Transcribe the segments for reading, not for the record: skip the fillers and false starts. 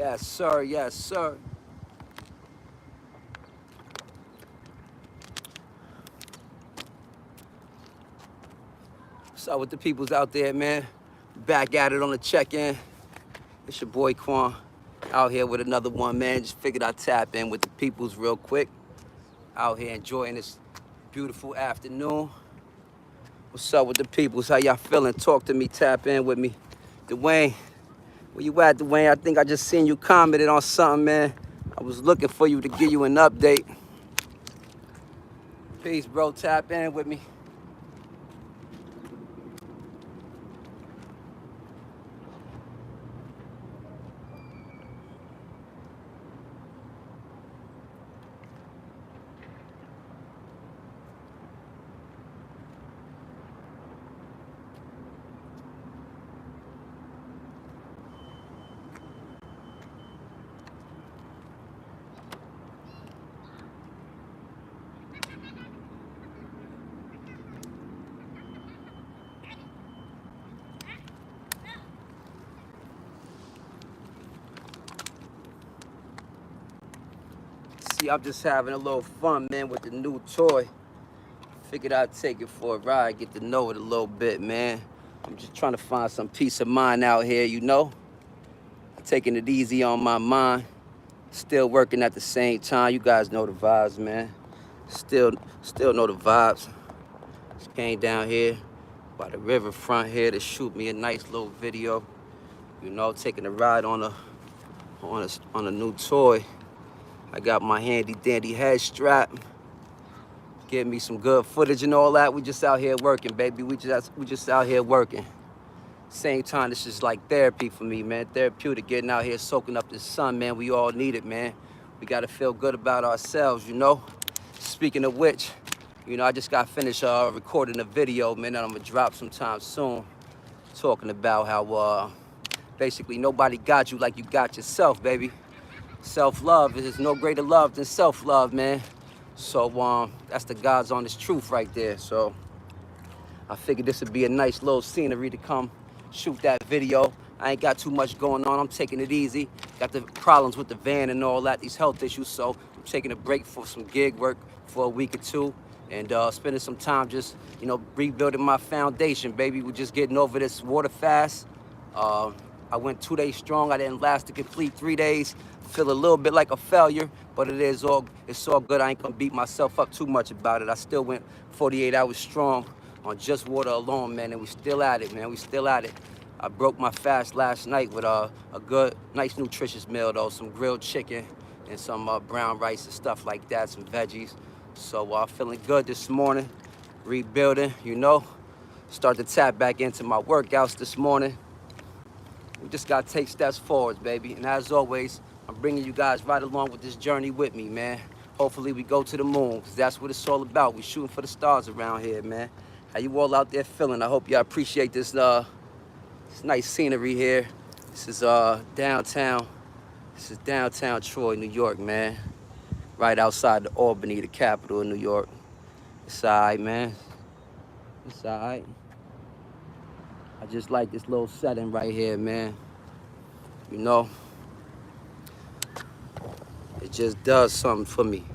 Yes, sir. Yes, sir. What's up with the peoples out there, man? Back at it on the check-in. It's your boy Quan out here with another one, man. Just figured I'd tap in with the peoples real quick. Out here enjoying this beautiful afternoon. What's up with the peoples? How y'all feeling? Talk to me, tap in with me. Dwayne, where you at, Dwayne? I think I just seen you commented on something, man. I was looking for you to give you an update. Peace, bro. Tap in with me. See, I'm just having a little fun, man, with the new toy. Figured I'd take it for a ride, get to know it a little bit, man. I'm just trying to find some peace of mind out here, you know? Taking it easy on my mind. Still working at the same time. You guys know the vibes, man. Still know the vibes. Just came down here by the riverfront here to shoot me a nice little video. You know, taking a ride on a new toy. I got my handy dandy head strap. Getting me some good footage and all that. We just out here working, baby. We just out here working. Same time, this is like therapy for me, man. Therapeutic, getting out here soaking up the sun, man. We all need it, man. We gotta feel good about ourselves, you know? Speaking of which, you know, I just got finished recording a video, man, that I'm gonna drop sometime soon. Talking about how basically nobody got you like you got yourself, baby. Self-love, there's no greater love than self-love, man. So that's the God's honest truth right there. So I figured this would be a nice little scenery to come shoot that video. I ain't got too much going on. I'm taking it easy. Got the problems with the van and all that, these health issues. So I'm taking a break for some gig work for a week or two and spending some time just, you know, rebuilding my foundation, baby. We're just getting over this water fast. I went 2 days strong. I didn't last the complete 3 days. Feel a little bit like a failure, but it's all good. I ain't gonna beat myself up too much about it. I still went 48 hours strong on just water alone, man, and we still at it, man. We still at it. I broke my fast last night with a good, nice, nutritious meal, though. Some grilled chicken and some brown rice and stuff like that, some veggies. So feeling good this morning, rebuilding, you know. Start to tap back into my workouts this morning. We just gotta take steps forward, baby. And as always, I'm bringing you guys right along with this journey with me, man. Hopefully we go to the moon, because that's what it's all about. We shooting for the stars around here, man. How you all out there feeling? I hope y'all appreciate this nice scenery here. This is downtown. This is downtown Troy, New York, man. Right outside the Albany, the capital of New York. It's all right, man. It's all right. I just like this little setting right here, man. You know, it just does something for me.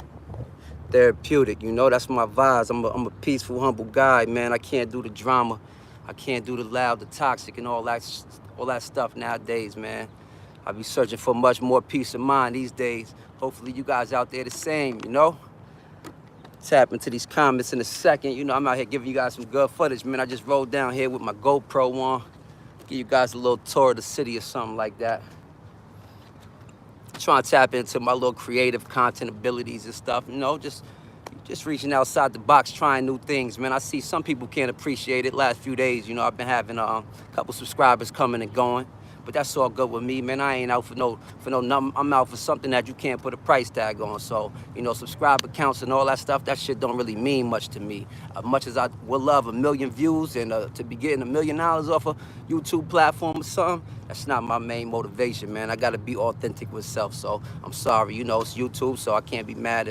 Therapeutic, you know, that's my vibes. I'm a peaceful, humble guy, man. I can't do the drama. I can't do the loud, the toxic, and all that stuff nowadays, man. I be searching for much more peace of mind these days. Hopefully you guys out there the same, you know? Tap into these comments in a second. You know, I'm out here giving you guys some good footage, man. I just rolled down here with my GoPro on. Give you guys a little tour of the city or something like that. Trying to tap into my little creative content abilities and stuff, you know, just reaching outside the box, trying new things, man. I see some people can't appreciate it. Last few days, you know, I've been having a couple subscribers coming and going, but that's all good with me, man. I ain't out for no nothing. I'm out for something that you can't put a price tag on. So, you know, subscriber counts and all that stuff, that shit don't really mean much to me. Much as I would love 1 million views and to be getting $1 million off a YouTube platform or something, That's not my main motivation, man. I gotta be authentic with self. So I'm sorry, you know, it's YouTube, so I can't be mad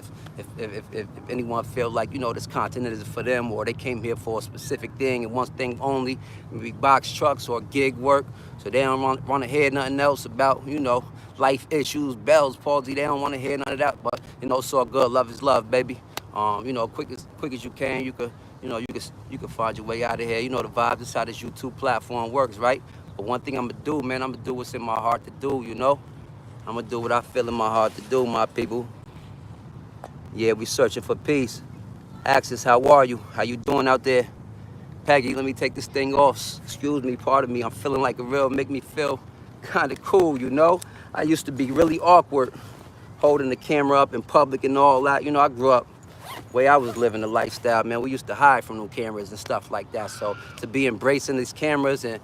if anyone feel like, you know, this content is for them, or they came here for a specific thing and one thing only, maybe box trucks or gig work. So they don't want to hear nothing else about, you know, life issues, Bell's palsy. They don't want to hear none of that. But you know, it's all good. Love is love, baby. You know, quick as you can, you could, you know, you could find your way out of here. You know the vibes. That's how this YouTube platform works, right? But one thing I'm gonna do, man, I'm gonna do what's in my heart to do, you know? I'm gonna do what I feel in my heart to do, my people. Yeah, we searching for peace. Axis, how are you? How you doing out there? Peggy, let me take this thing off. Excuse me, pardon me. I'm feeling like a real, make me feel kind of cool, you know? I used to be really awkward holding the camera up in public and all that. You know, I grew up way I was living the lifestyle, man. We used to hide from them cameras and stuff like that. So to be embracing these cameras and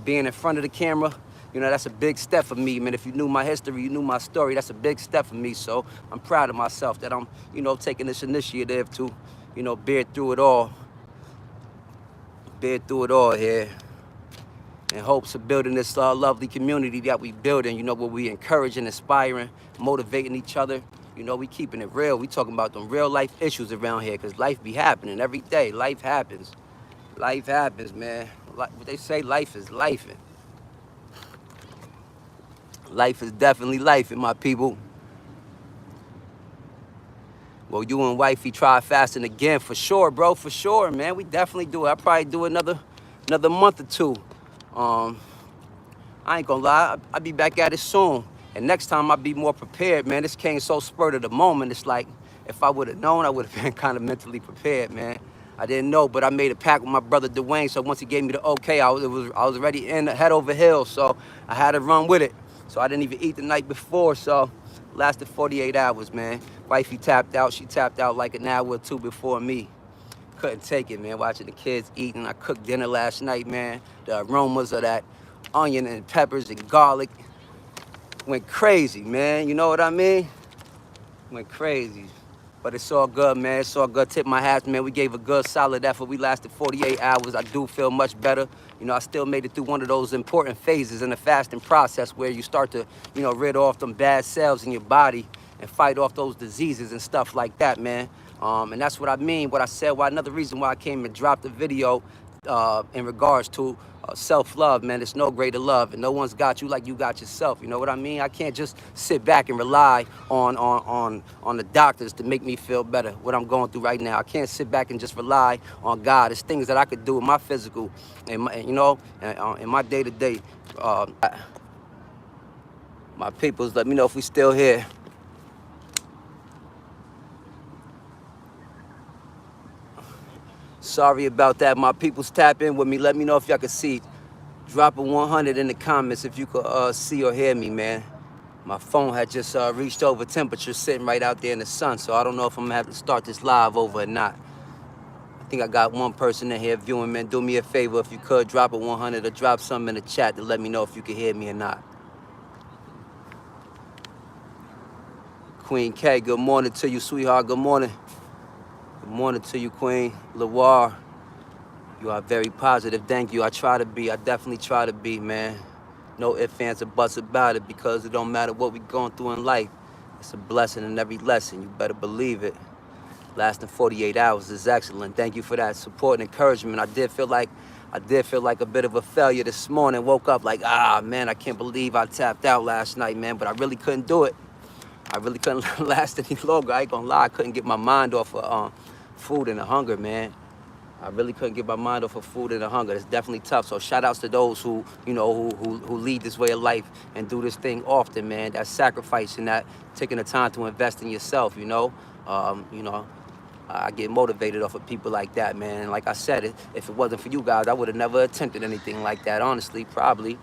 being in front of the camera, you know, that's a big step for me, man. If you knew my history, you knew my story, that's a big step for me. So I'm proud of myself that I'm, you know, taking this initiative to, you know, bear through it all here in hopes of building this lovely community that we building, you know, where we encouraging, inspiring, motivating each other. You know, we keeping it real. We talking about them real life issues around here, because life be happening every day. Life happens. Life happens, man. Like what they say, life is lifing. Life is definitely lifing, my people. Well, you and wifey try fasting again, for sure, bro, for sure, man. We definitely do it. I'll probably do another month or two. I ain't gonna lie, I'll be back at it soon. And next time I'll be more prepared, man. This came so spurred of the moment. It's like, if I would have known, I would have been kind of mentally prepared, man. I didn't know, but I made a pact with my brother Dwayne. So once he gave me the okay, I was already in head over heels. So I had to run with it. So I didn't even eat the night before. So lasted 48 hours, man. Wifey tapped out. She tapped out like an hour or two before me. Couldn't take it, man. Watching the kids eating. I cooked dinner last night, man. The aromas of that onion and peppers and garlic went crazy, man. You know what I mean? Went crazy. But it's all good, man. It's all good. Tip my hats, man. We gave a good, solid effort. We lasted 48 hours. I do feel much better. You know, I still made it through one of those important phases in the fasting process where you start to, you know, rid off them bad cells in your body and fight off those diseases and stuff like that, man. And that's what I mean, what I said. Why another reason why I came and dropped the video in regards to self-love, man. It's no greater love, and no one's got you like you got yourself. You know what I mean? I can't just sit back and rely on the doctors to make me feel better, what I'm going through right now. I can't sit back and just rely on God. It's things that I could do in my physical and my, you know, in my day-to-day. My peoples, let me know if we still here. Sorry about that. My peoples, tap in with me. Let me know if y'all can see. Drop a 100 in the comments if you could see or hear me, man. My phone had just reached over temperature sitting right out there in the sun, so I don't know if I'm gonna have to start this live over or not. I think I got one person in here viewing, man. Do me a favor if you could, drop a 100 or drop something in the chat to let me know if you can hear me or not. Queen K, good morning to you, sweetheart. Good morning. Good morning to you, Queen. Lawar, you are very positive. Thank you. I try to be. I definitely try to be, man. No ifs, ands, or buts about it, because it don't matter what we're going through in life. It's a blessing in every lesson. You better believe it. Lasting 48 hours is excellent. Thank you for that support and encouragement. I did feel like a bit of a failure this morning. Woke up like, man, I can't believe I tapped out last night, man. But I really couldn't do it. I really couldn't last any longer. I ain't gonna lie. I couldn't get my mind off of food and the hunger, man. I really couldn't get my mind off of food and the hunger. It's definitely tough. So shout outs to those who, you know, who lead this way of life and do this thing often, man. That sacrifice and that taking the time to invest in yourself, you know. I get motivated off of people like that, man. And like I said, if it wasn't for you guys, I would have never attempted anything like that, honestly, probably.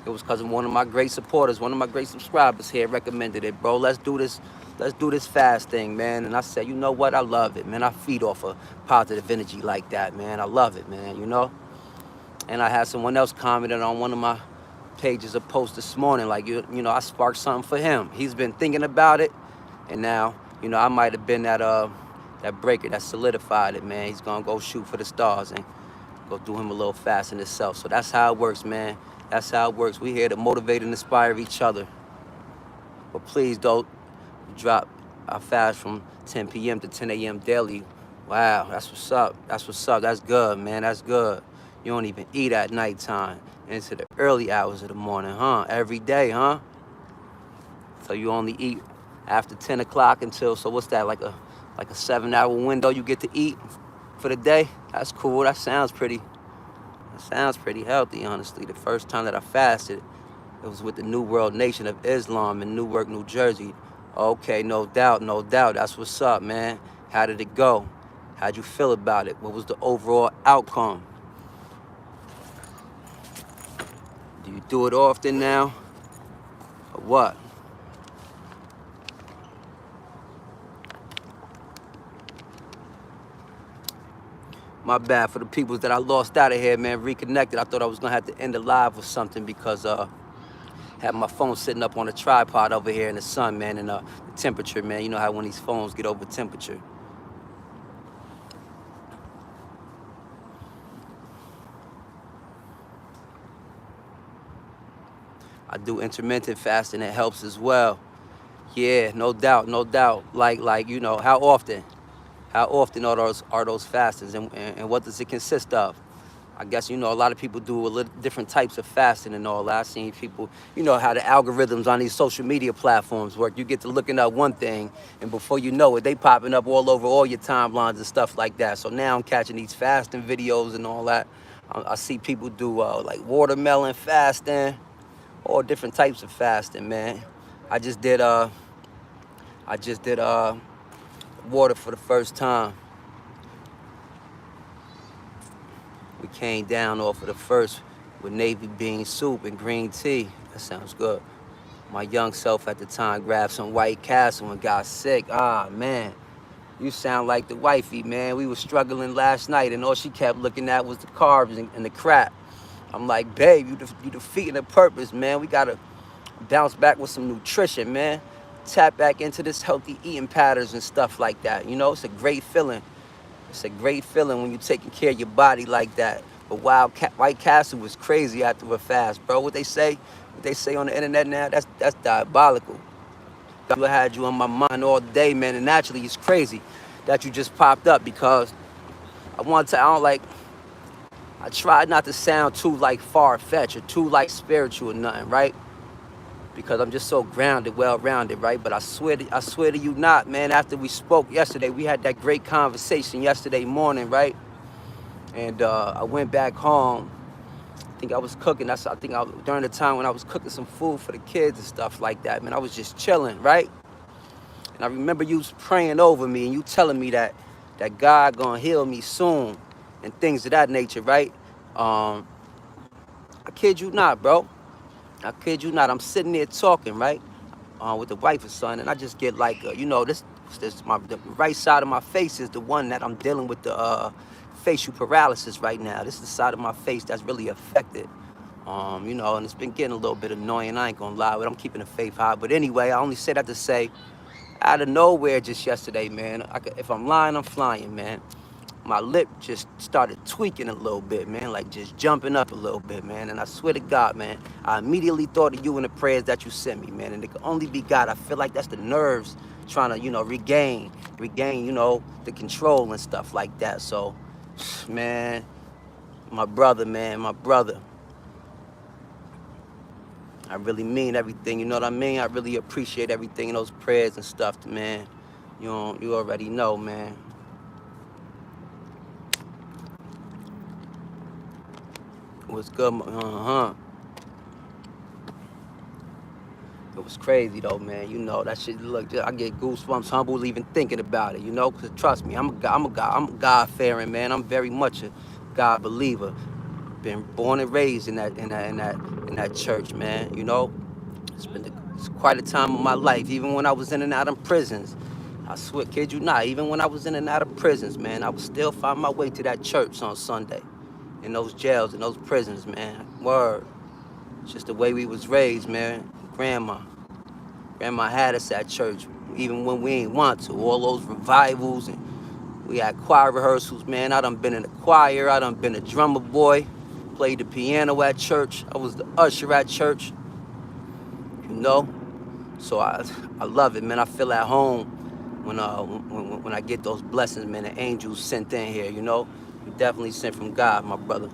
It was because of one of my great supporters, one of my great subscribers here recommended it. Bro, let's do this fast thing, man. And I said, you know what? I love it, man. I feed off of positive energy like that, man. I love it, man, you know? And I had someone else commented on one of my pages, a post this morning, like, you know, I sparked something for him. He's been thinking about it, and now, you know, I might have been that breaker that solidified it, man. He's gonna go shoot for the stars and go do him a little fast in himself. So that's how it works, man. That's how it works. We here to motivate and inspire each other. But please don't drop. I fast from 10 p.m. to 10 a.m. daily. Wow, that's what's up. That's what's up. That's good, man. That's good. You don't even eat at nighttime into the early hours of the morning, huh? Every day, huh? So you only eat after 10 o'clock until, so what's that, like a 7-hour window you get to eat for the day? That's cool. That sounds pretty healthy, honestly. The first time that I fasted, it was with the New World Nation of Islam in Newark, New Jersey. Okay, no doubt, no doubt. That's what's up, man. How did it go? How'd you feel about it? What was the overall outcome? Do you do it often now? Or what? My bad for the people that I lost out of here, man. Reconnected. I thought I was gonna have to end the live with something because had my phone sitting up on a tripod over here in the sun, man, and the temperature, man. You know how when these phones get over temperature. I do intermittent fasting. It helps as well. Yeah, no doubt, no doubt. Like you know, how often? How often are those fastings, and what does it consist of? I guess, you know, a lot of people do a little different types of fasting and all that. I've seen people, you know, how the algorithms on these social media platforms work. You get to looking up one thing, and before you know it, they popping up all over all your timelines and stuff like that. So now I'm catching these fasting videos and all that. I see people do like watermelon fasting, all different types of fasting, man. I just did water for the first time. We came down off of the first with navy bean soup and green tea. That sounds good. My young self at the time grabbed some White Castle and got sick. Ah, man. You sound like the wifey, man. We was struggling last night, and all she kept looking at was the carbs and the crap. I'm like, babe, you defeating the purpose, man. We gotta bounce back with some nutrition, man. Tap back into this healthy eating patterns and stuff like that. You know, it's a great feeling. It's a great feeling when you're taking care of your body like that. But White Castle was crazy after a fast, bro. What they say on the internet now, that's diabolical. I had you on my mind all day, man, and naturally it's crazy that you just popped up because I tried not to sound too like far-fetched or too like spiritual or nothing, right? Because I'm just so grounded, well-rounded, right? But I swear to you not, man, after we spoke yesterday, we had that great conversation yesterday morning, right? And I went back home. I think I was cooking. During the time when I was cooking some food for the kids and stuff like that, man, I was just chilling, right? And I remember you praying over me and you telling me that God gonna heal me soon and things of that nature, right? I kid you not, bro. I kid you not. I'm sitting there talking, right, with the wife and son, and I just get like, you know, the right side of my face is the one that I'm dealing with the facial paralysis right now. This is the side of my face that's really affected, you know, and it's been getting a little bit annoying. I ain't gonna lie, but I'm keeping the faith high. But anyway, I only say that to say, out of nowhere, just yesterday, man. If I'm lying, I'm flying, man. My lip just started tweaking a little bit, man, like just jumping up a little bit, man. And I swear to God, man, I immediately thought of you and the prayers that you sent me, man. And it could only be God. I feel like that's the nerves trying to, you know, regain, you know, the control and stuff like that. So, man, my brother, man, my brother. I really mean everything, you know what I mean? I really appreciate everything in those prayers and stuff, man. You already know, man. What's good? It was crazy though, man. You know that shit. Look, I get goosebumps, humble even thinking about it. You know, cause trust me, I'm a God-fearing man. I'm very much a God believer. Been born and raised in that church, man. You know, it's quite a time of my life. Even when I was in and out of prisons, I swear, kid you not. Even when I was in and out of prisons, man, I would still find my way to that church on Sunday. In those jails, in those prisons, man. Word. It's just the way we was raised, man. Grandma had us at church, even when we ain't want to. All those revivals, and we had choir rehearsals, man. I done been in the choir. I done been a drummer boy. played the piano at church. I was the usher at church, you know. So I love it, man. I feel at home when I get those blessings, man. The angels sent in here, you know. You definitely sent from God, my brother.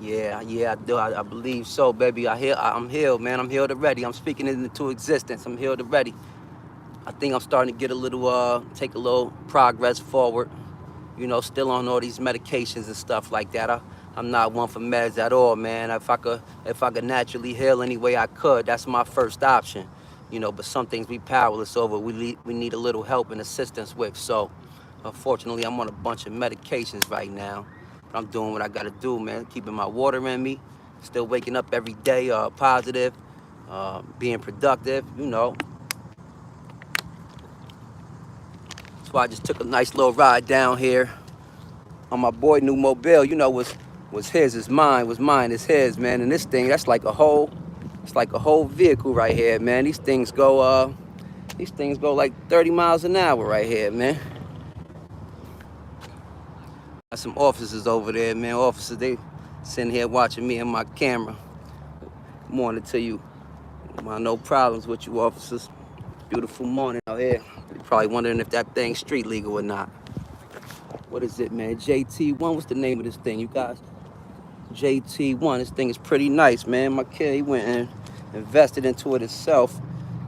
Yeah, I do. I believe so, baby. I'm healed, man. I'm healed already. I'm speaking it into existence. I'm healed already. I think I'm starting to get a little, take a little progress forward. You know, still on all these medications and stuff like that. I'm not one for meds at all, man. If I could naturally heal any way I could, that's my first option. You know, but some things we powerless over. We need a little help and assistance with. So, unfortunately, I'm on a bunch of medications right now. But I'm doing what I gotta do, man. Keeping my water in me. Still waking up every day, positive, being productive. You know. That's why I just took a nice little ride down here on my boy new mobile. You know, was his, is mine, was mine, is his, man. And this thing, it's like a whole vehicle right here, man. These things go like 30 miles an hour right here, man. Got some officers over there, man. Officers, they sitting here watching me and my camera. Morning to you. No problems with you, officers. Beautiful morning out here. You're probably wondering if that thing's street legal or not. What is it, man? JT1, what's the name of this thing, you guys? JT1, this thing is pretty nice, man. My kid, he went and invested into it himself.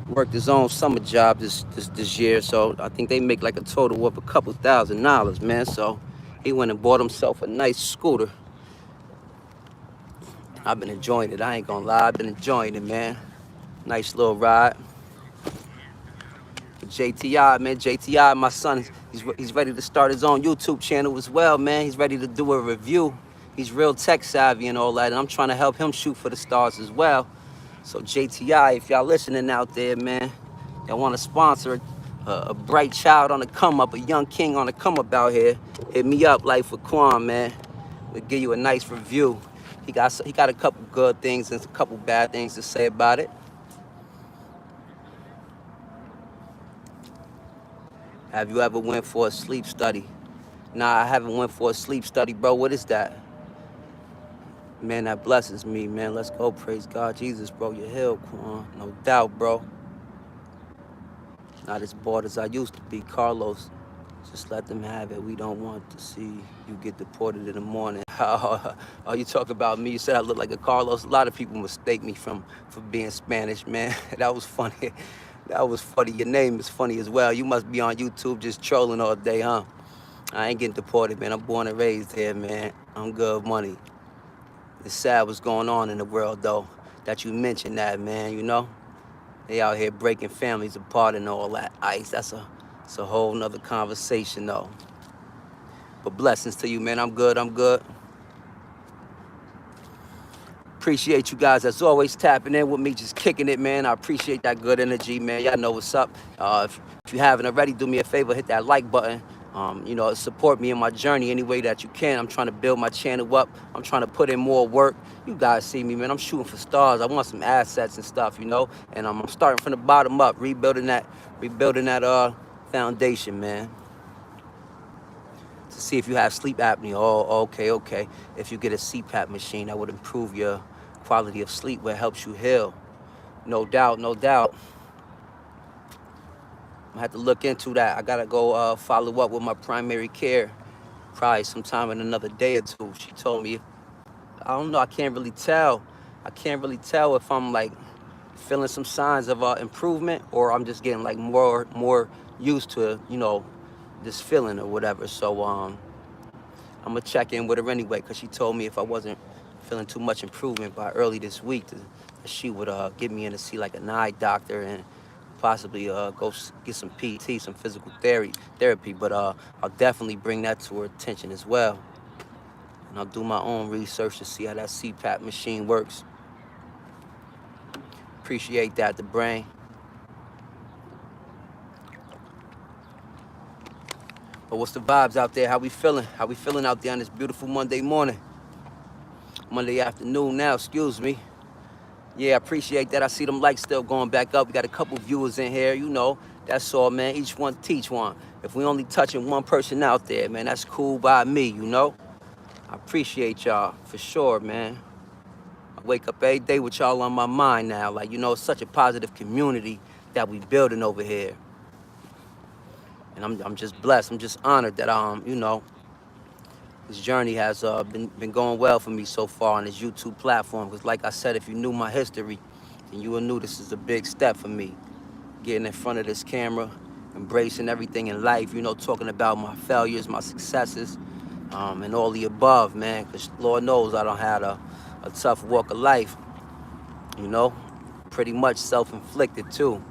Worked his own summer job this year, so I think they make like a total of a couple $1,000s, man. So he went and bought himself a nice scooter. I've been enjoying it, I ain't gonna lie. I've been enjoying it, man. Nice little ride. JTI, man, JTI, my son, he's ready to start his own YouTube channel as well, man. He's ready to do a review. He's real tech savvy and all that, and I'm trying to help him shoot for the stars as well. So JTI, if y'all listening out there, man, y'all want to sponsor a bright child on the come up, a young king on the come up out here, hit me up, Life with Quan, man. We'll give you a nice review. He got a couple good things and a couple bad things to say about it. Have you ever went for a sleep study? Nah, I haven't went for a sleep study, bro. What is that? Man, that blesses me, man. Let's go. Praise God. Jesus, bro. You're healed, Quan. No doubt, bro. Not as bored as I used to be. Carlos, just let them have it. We don't want to see you get deported in the morning. Oh, you talk about me. You said I look like a Carlos. A lot of people mistake me for being Spanish, man. That was funny. That was funny. Your name is funny as well. You must be on YouTube just trolling all day, huh? I ain't getting deported, man. I'm born and raised here, man. I'm good money. It's sad what's going on in the world, though, that you mentioned that, man, you know? They out here breaking families apart and all that. Ice, that's a whole nother conversation, though. But blessings to you, man. I'm good. Appreciate you guys, as always, tapping in with me, just kicking it, man. I appreciate that good energy, man. Y'all know what's up. If you haven't already, do me a favor, hit that like button. You know, support me in my journey any way that you can. I'm trying to build my channel up. I'm trying to put in more work. You guys see me, man. I'm shooting for stars. I want some assets and stuff, you know. And I'm starting from the bottom up, rebuilding that foundation, man. To see if you have sleep apnea. Oh, okay. If you get a CPAP machine, that would improve your quality of sleep, where it helps you heal. No doubt. I'm gonna have to look into that. I gotta go follow up with my primary care probably sometime in another day or two. She told me, I don't know, I can't really tell if I'm like feeling some signs of improvement, or I'm just getting like more used to, you know, this feeling or whatever. So I'm gonna check in with her anyway, because she told me if I wasn't feeling too much improvement by early this week, she would get me in to see like an eye doctor and possibly go get some PT, some physical therapy. But I'll definitely bring that to her attention as well. And I'll do my own research to see how that CPAP machine works. Appreciate that, the brain. But what's the vibes out there? How we feeling? How we feeling out there on this beautiful Monday morning? Monday afternoon now, excuse me. Yeah, I appreciate that. I see them likes still going back up. We got a couple viewers in here, you know. That's all, man. Each one teach one. If we only touching one person out there, man, that's cool by me, you know? I appreciate y'all, for sure, man. I wake up every day with y'all on my mind now. Like, you know, it's such a positive community that we building over here. And I'm just blessed. I'm just honored that, you know, this journey has been going well for me so far on this YouTube platform. Because like I said, if you knew my history, then you would knew this is a big step for me. Getting in front of this camera, embracing everything in life, you know, talking about my failures, my successes, and all the above, man. Because Lord knows I don't have a tough walk of life, you know, pretty much self-inflicted too.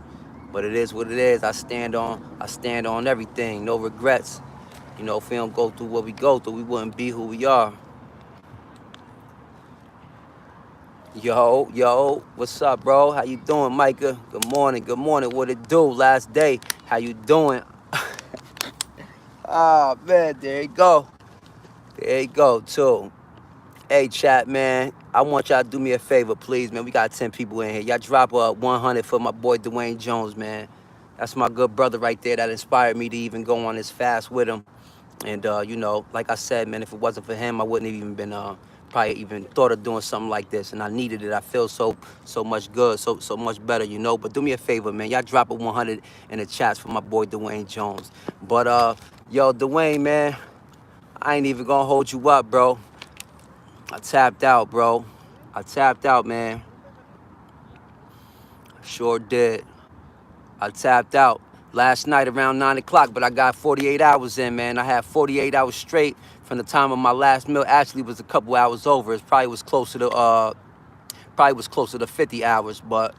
But it is what it is. I stand on everything, no regrets. You know, if we don't go through what we go through, we wouldn't be who we are. Yo, what's up, bro? How you doing, Micah? Good morning, what it do? Last day, how you doing? Ah, man, there you go, too. Hey, chat, man, I want y'all to do me a favor, please, man. We got 10 people in here. Y'all drop 100 for my boy Dwayne Jones, man. That's my good brother right there that inspired me to even go on this fast with him. And, you know, like I said, man, if it wasn't for him, I wouldn't have even been, probably even thought of doing something like this. And I needed it. I feel so much good, so much better, you know. But do me a favor, man. Y'all drop a 100 in the chats for my boy Dwayne Jones. But, yo, Dwayne, man, I ain't even gonna hold you up, bro. I tapped out, bro. I tapped out, man. Sure did. I tapped out last night around 9 o'clock, but I got 48 hours in, man. I had 48 hours straight from the time of my last meal. Actually, it was a couple hours over. It probably was closer to 50 hours, but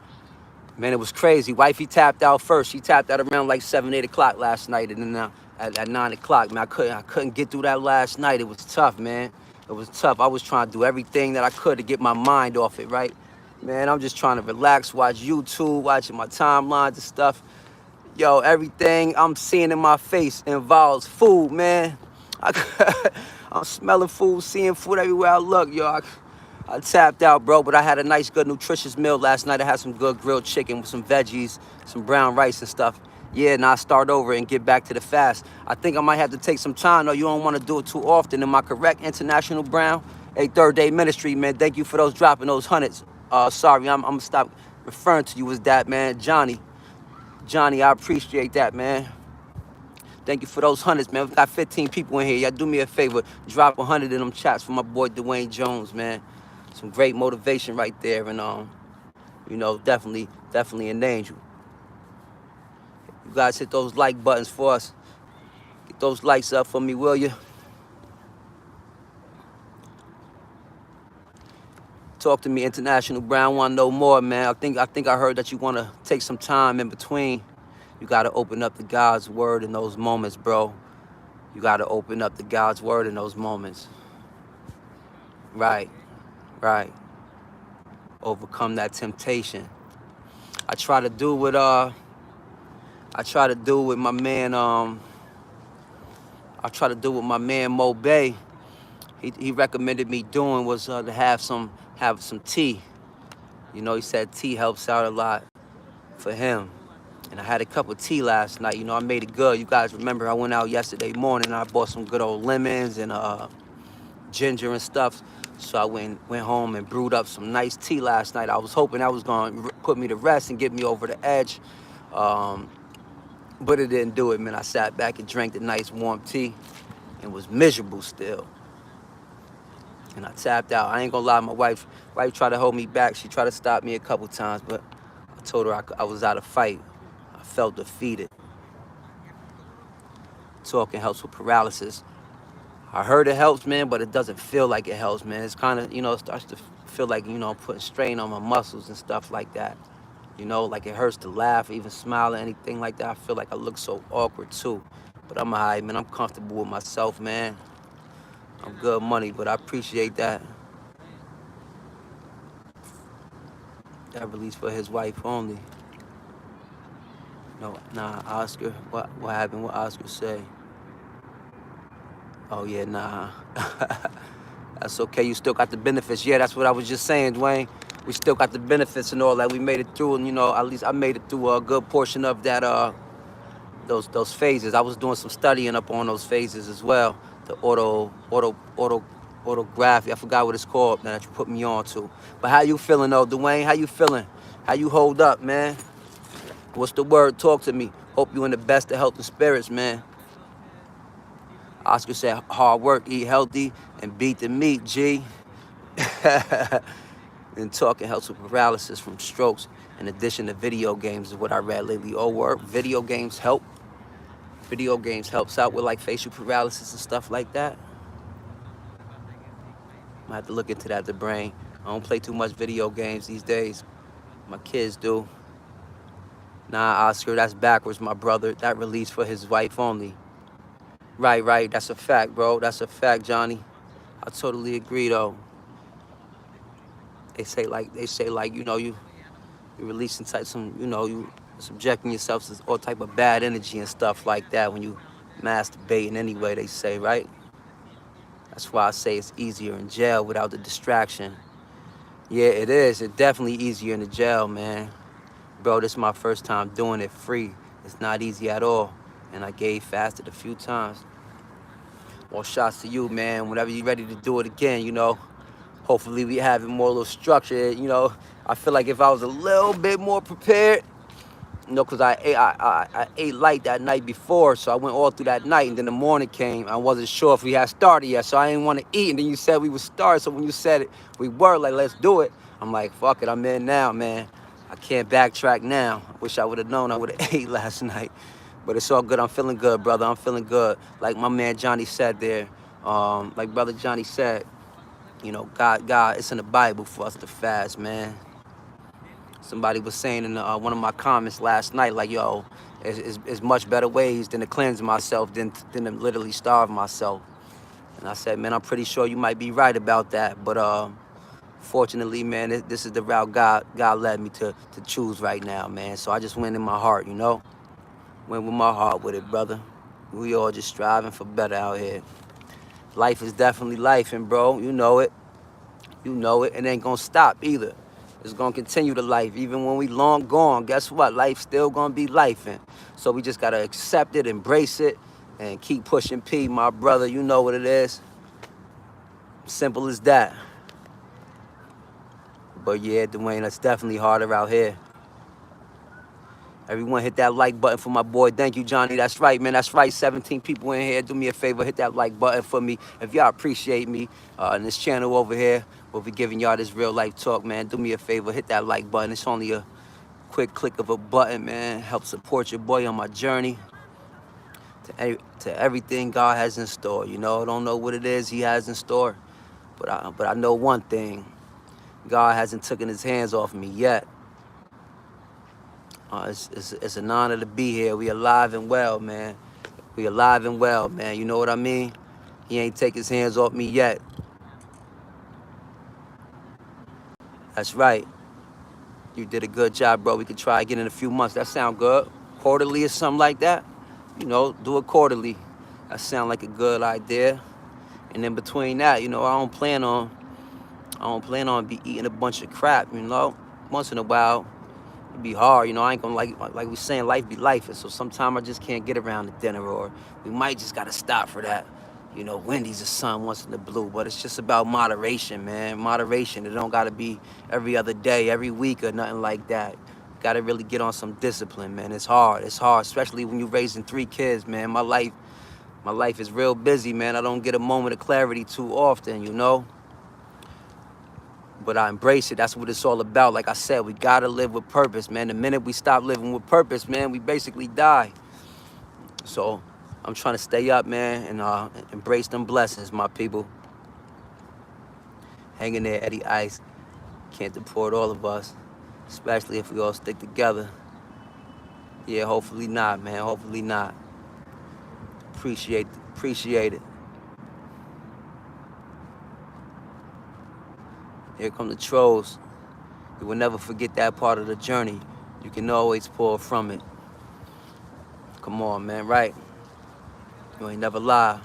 man, it was crazy. Wifey tapped out first. She tapped out around like 7, 8 o'clock last night, and then at 9 o'clock, man, I couldn't get through that last night. It was tough, man. It was tough. I was trying to do everything that I could to get my mind off it, right? Man, I'm just trying to relax, watch YouTube, watching my timelines and stuff. Yo, everything I'm seeing in my face involves food, man. I'm smelling food, seeing food everywhere I look, yo. I tapped out, bro, but I had a nice, good, nutritious meal last night. I had some good grilled chicken with some veggies, some brown rice and stuff. Yeah, and I start over and get back to the fast. I think I might have to take some time, though. You don't want to do it too often. Am I correct, International Brown? Hey, Third Day Ministry, man. Thank you for those dropping those hundreds. Sorry, I'm going to stop referring to you as that, man. Johnny, I appreciate that, man. Thank you for those hundreds, man. We got 15 people in here. Y'all do me a favor. Drop 100 in them chats for my boy Dwayne Jones, man. Some great motivation right there. And, you know, definitely an angel. You guys hit those like buttons for us. Get those likes up for me, will you? Talk to me, International Brown. Want to know more, man. I think I heard that you want to take some time in between. You got to open up to God's word in those moments, bro. You got to open up to God's word in those moments. Right. Overcome that temptation. I try to do with my man. I try to do what my man Mo Bay. He recommended me doing was to have some tea. You know, he said tea helps out a lot for him. And I had a cup of tea last night. You know, I made it good. You guys remember I went out yesterday morning and I bought some good old lemons and ginger and stuff. So I went home and brewed up some nice tea last night. I was hoping that was going to put me to rest and get me over the edge. But it didn't do it, man. I sat back and drank the nice warm tea and was miserable still. And I tapped out. I ain't gonna lie, my wife tried to hold me back. She tried to stop me a couple times, but I told her I was out of fight. I felt defeated. Talking helps with paralysis. I heard it helps, man, but it doesn't feel like it helps, man. It's kind of, you know, it starts to feel like, you know, putting strain on my muscles and stuff like that. You know, like it hurts to laugh, even smile or anything like that. I feel like I look so awkward too. But I'm all right, man. I'm comfortable with myself, man. I'm good money, but I appreciate that. That release for his wife only. No, nah, Oscar. What happened? What Oscar say? Oh yeah, nah. That's okay. You still got the benefits. Yeah, that's what I was just saying, Dwayne. We still got the benefits and all that. We made it through, and you know, at least I made it through a good portion of that those phases. I was doing some studying up on those phases as well. The autography. I forgot what it's called that you put me on to. But how you feeling though, Dwayne? How you feeling? How you hold up, man? What's the word? Talk to me. Hope you in the best of health and spirits, man. Oscar said, hard work, eat healthy, and beat the meat, G. And talking helps with paralysis from strokes. In addition to video games is what I read lately. Oh, word, video games help. Video games helps out with like facial paralysis and stuff like that. I have to look into that, the brain. I don't play too much video games these days. My kids do. Nah, Oscar, that's backwards, my brother. That release for his wife only. Right. That's a fact, bro. That's a fact, Johnny. I totally agree, though. They say like, you know, you're releasing type some, you know, you subjecting yourself to all type of bad energy and stuff like that when you masturbating anyway, they say, right? That's why I say it's easier in jail without the distraction. Yeah, it is. It's definitely easier in the jail, man. Bro, this is my first time doing it free. It's not easy at all. And I gave fasted a few times. Well, shots to you, man. Whenever you're ready to do it again, you know, hopefully we have it more a little structured, you know. I feel like if I was a little bit more prepared, you know, because I ate light that night before, so I went all through that night, and then the morning came. I wasn't sure if we had started yet, so I didn't want to eat, and then you said we would start, so when you said it, we were like, let's do it. I'm like, fuck it, I'm in now, man. I can't backtrack now. I wish I would have known I would have ate last night. But it's all good. I'm feeling good, brother. I'm feeling good. Like my man Johnny said there, like brother Johnny said, you know, God, it's in the Bible for us to fast, man. Somebody was saying in one of my comments last night, like, yo, it's much better ways than to cleanse myself than to literally starve myself. And I said, man, I'm pretty sure you might be right about that. But fortunately, man, this is the route God led me to choose right now, man. So I just went in my heart, you know? Went with my heart with it, brother. We all just striving for better out here. Life is definitely life, and bro, you know it. You know it. It ain't gonna stop either. It's gonna continue to life. Even when we long gone, guess what? Life's still gonna be life. And so we just gotta accept it, embrace it, and keep pushing P, my brother. You know what it is. Simple as that. But yeah, Dwayne, it's definitely harder out here. Everyone hit that like button for my boy. Thank you, Johnny. That's right, man. That's right. 17 people in here. Do me a favor. Hit that like button for me. If y'all appreciate me in this channel over here, we'll be giving y'all this real life talk, man. Do me a favor. Hit that like button. It's only a quick click of a button, man. Help support your boy on my journey to everything God has in store. You know, I don't know what it is he has in store, but I know one thing. God hasn't taken his hands off me yet. It's an honor to be here. We alive and well, man. We alive and well, man. You know what I mean? He ain't take his hands off me yet. That's right. You did a good job, bro. We could try again in a few months. That sound good. Quarterly or something like that. You know, do it quarterly. That sound like a good idea. And in between that, you know, I don't plan on be eating a bunch of crap, you know. Once in a while, it'd be hard, you know. I ain't gonna like we saying, life be life. And so sometimes I just can't get around to dinner, or we might just gotta stop for that. You know, Wendy's or something once in the blue. But it's just about moderation, man. Moderation. It don't gotta be every other day, every week, or nothing like that. Gotta really get on some discipline, man. It's hard, especially when you're raising 3 kids, man. My life is real busy, man. I don't get a moment of clarity too often, you know. But I embrace it. That's what it's all about. Like I said, we gotta live with purpose, man. The minute we stop living with purpose, man, we basically die. So I'm trying to stay up, man, and embrace them blessings, my people. Hang in there, Eddie Ice. Can't deport all of us, especially if we all stick together. Yeah, hopefully not, man. Hopefully not. Appreciate it. Here come the trolls. You will never forget that part of the journey. You can always pull from it. Come on, man, right? You ain't never lie.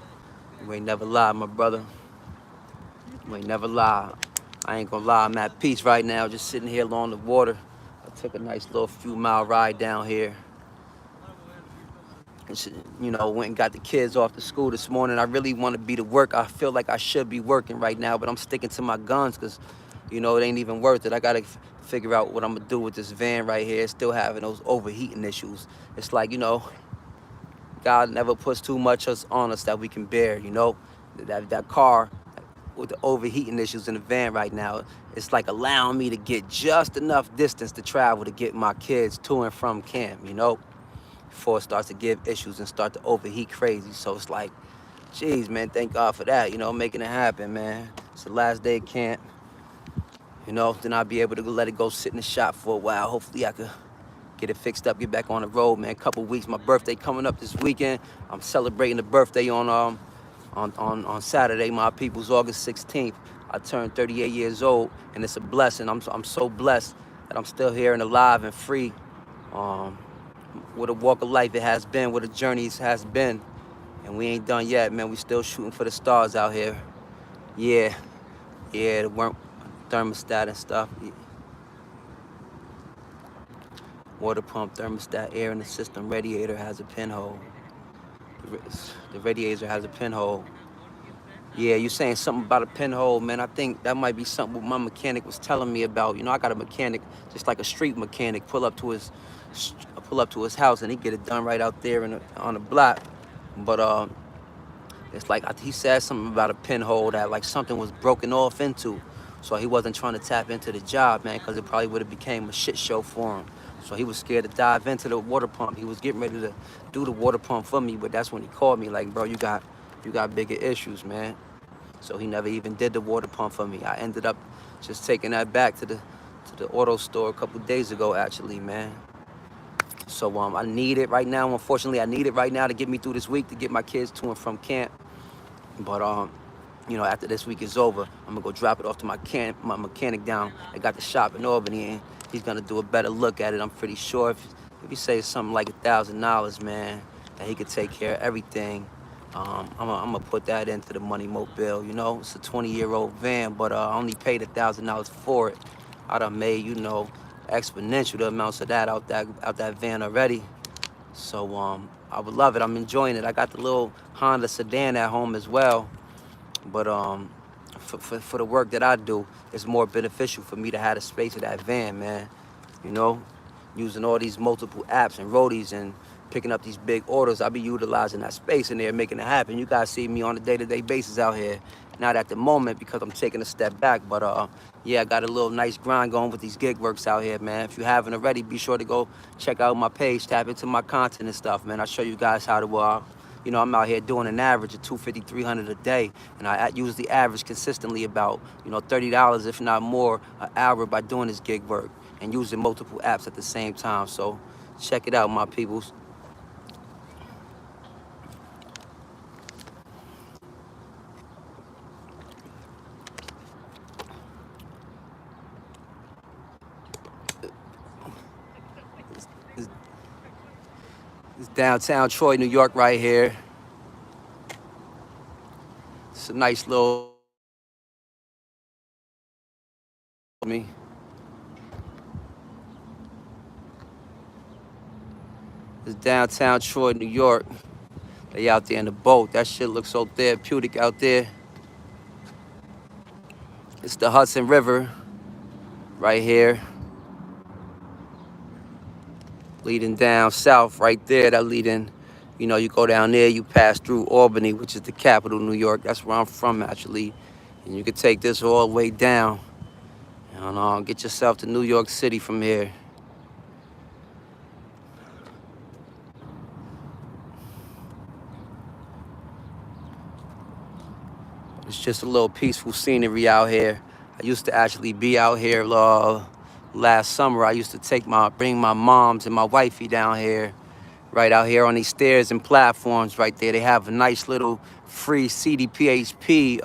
You ain't never lie, my brother. You ain't never lie. I ain't gonna lie, I'm at peace right now, just sitting here along the water. I took a nice little few mile ride down here. You know, went and got the kids off to school this morning. I really want to be to work. I feel like I should be working right now, but I'm sticking to my guns because, you know, it ain't even worth it. I got to figure out what I'm going to do with this van right here. It's still having those overheating issues. It's like, you know, God never puts too much on us that we can bear, you know. That car with the overheating issues in the van right now, it's like allowing me to get just enough distance to travel to get my kids to and from camp, you know, before it starts to give issues and start to overheat crazy. So it's like, geez, man, thank God for that, you know, making it happen, man. It's the last day of camp, you know, then I'll be able to let it go sit in the shop for a while. Hopefully I could get it fixed up, get back on the road, man. A couple weeks, my birthday coming up this weekend. I'm celebrating the birthday on Saturday, my people's August 16th. I turned 38 years old, and it's a blessing. I'm so blessed that I'm still here and alive and free. Um, what a walk of life it has been, what a journey it has been. And we ain't done yet, man. We still shooting for the stars out here. Yeah, the weren't thermostat and stuff. Water pump, thermostat, air in the system, radiator has a pinhole. The radiator has a pinhole. Yeah, you saying something about a pinhole, man. I think that might be something what my mechanic was telling me about. You know, I got a mechanic, just like a street mechanic, pull up to his house and he get it done right out there on the block. But it's like he said something about a pinhole that like something was broken off into. So he wasn't trying to tap into the job, man, because it probably would have became a shit show for him. So he was scared to dive into the water pump. He was getting ready to do the water pump for me, but that's when he called me like, bro, you got bigger issues, man. So he never even did the water pump for me. I ended up just taking that back to the auto store a couple days ago, actually, man. So I need it right now. Unfortunately, I need it right now to get me through this week to get my kids to and from camp. But you know, after this week is over, I'm gonna go drop it off to my mechanic down. I got the shop in Albany, and he's gonna do a better look at it. I'm pretty sure if he says something like $1,000, man, that he could take care of everything. I'm gonna put that into the money mobile. You know, it's a 20-year-old van, but I only paid $1,000 for it. I done made, you know, exponential the amounts of that out that van already. So I would love it. I'm enjoying it. I got the little Honda sedan at home as well. But for the work that I do, it's more beneficial for me to have the space of that van, man. You know, using all these multiple apps and roadies and picking up these big orders, I'll be utilizing that space in there, making it happen. You guys see me on a day-to-day basis out here. Not at the moment because I'm taking a step back, but yeah, I got a little nice grind going with these gig works out here, man. If you haven't already, be sure to go check out my page, tap into my content and stuff, man. I'll show you guys how to, you know, I'm out here doing an average of $250, $300 a day, and I usually average consistently about, you know, $30, if not more, an hour by doing this gig work and using multiple apps at the same time. So check it out, my peoples. It's downtown Troy, New York, right here. It's a nice little me. It's downtown Troy, New York. They out there in the boat. That shit looks so therapeutic out there. It's the Hudson River right here, leading down south right there. That leading, you know, you go down there, you pass through Albany, which is the capital of New York. That's where I'm from, actually. And you can take this all the way down and get yourself to New York City from here. It's just a little peaceful scenery out here. I used to actually be out here last summer. I used to bring my moms and my wifey down here, right out here on these stairs and platforms right there. They have a nice little free CDPHP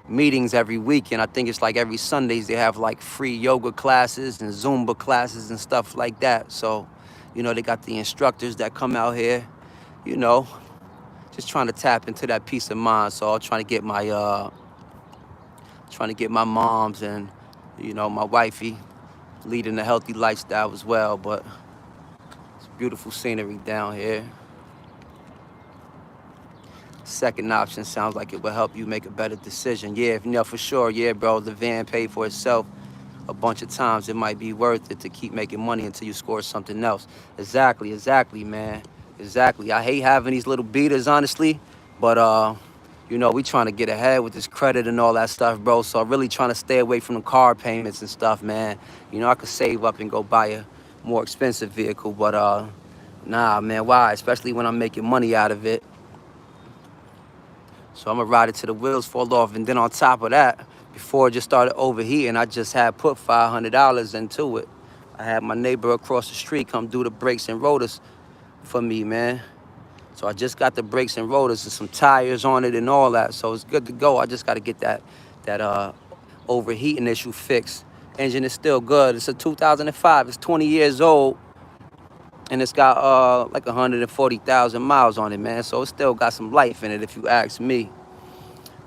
meetings every week, and I think it's like every Sundays they have like free yoga classes and Zumba classes and stuff like that. So, you know, they got the instructors that come out here, you know, just trying to tap into that peace of mind. So I'm trying to get my moms and, you know, my wifey leading a healthy lifestyle as well. But Beautiful scenery down here. Second option sounds like it will help you make a better decision. Yeah, you know, for sure. Yeah, bro, the van paid for itself a bunch of times. It might be worth it to keep making money until you score something else. Exactly, man. Exactly. I hate having these little beaters, honestly, but you know, we trying to get ahead with this credit and all that stuff, bro. So I'm really trying to stay away from the car payments and stuff, man. You know, I could save up and go buy a more expensive vehicle, but nah, man, why? Especially when I'm making money out of it. So I'm gonna ride it till the wheels fall off. And then on top of that, before it just started overheating, I just had put $500 into it. I had my neighbor across the street come do the brakes and rotors for me, man. So I just got the brakes and rotors and some tires on it and all that. So it's good to go. I just gotta get that overheating issue fixed. Engine is still good. It's a 2005. It's 20 years old. And it's got like 140,000 miles on it, man. So it still got some life in it, if you ask me.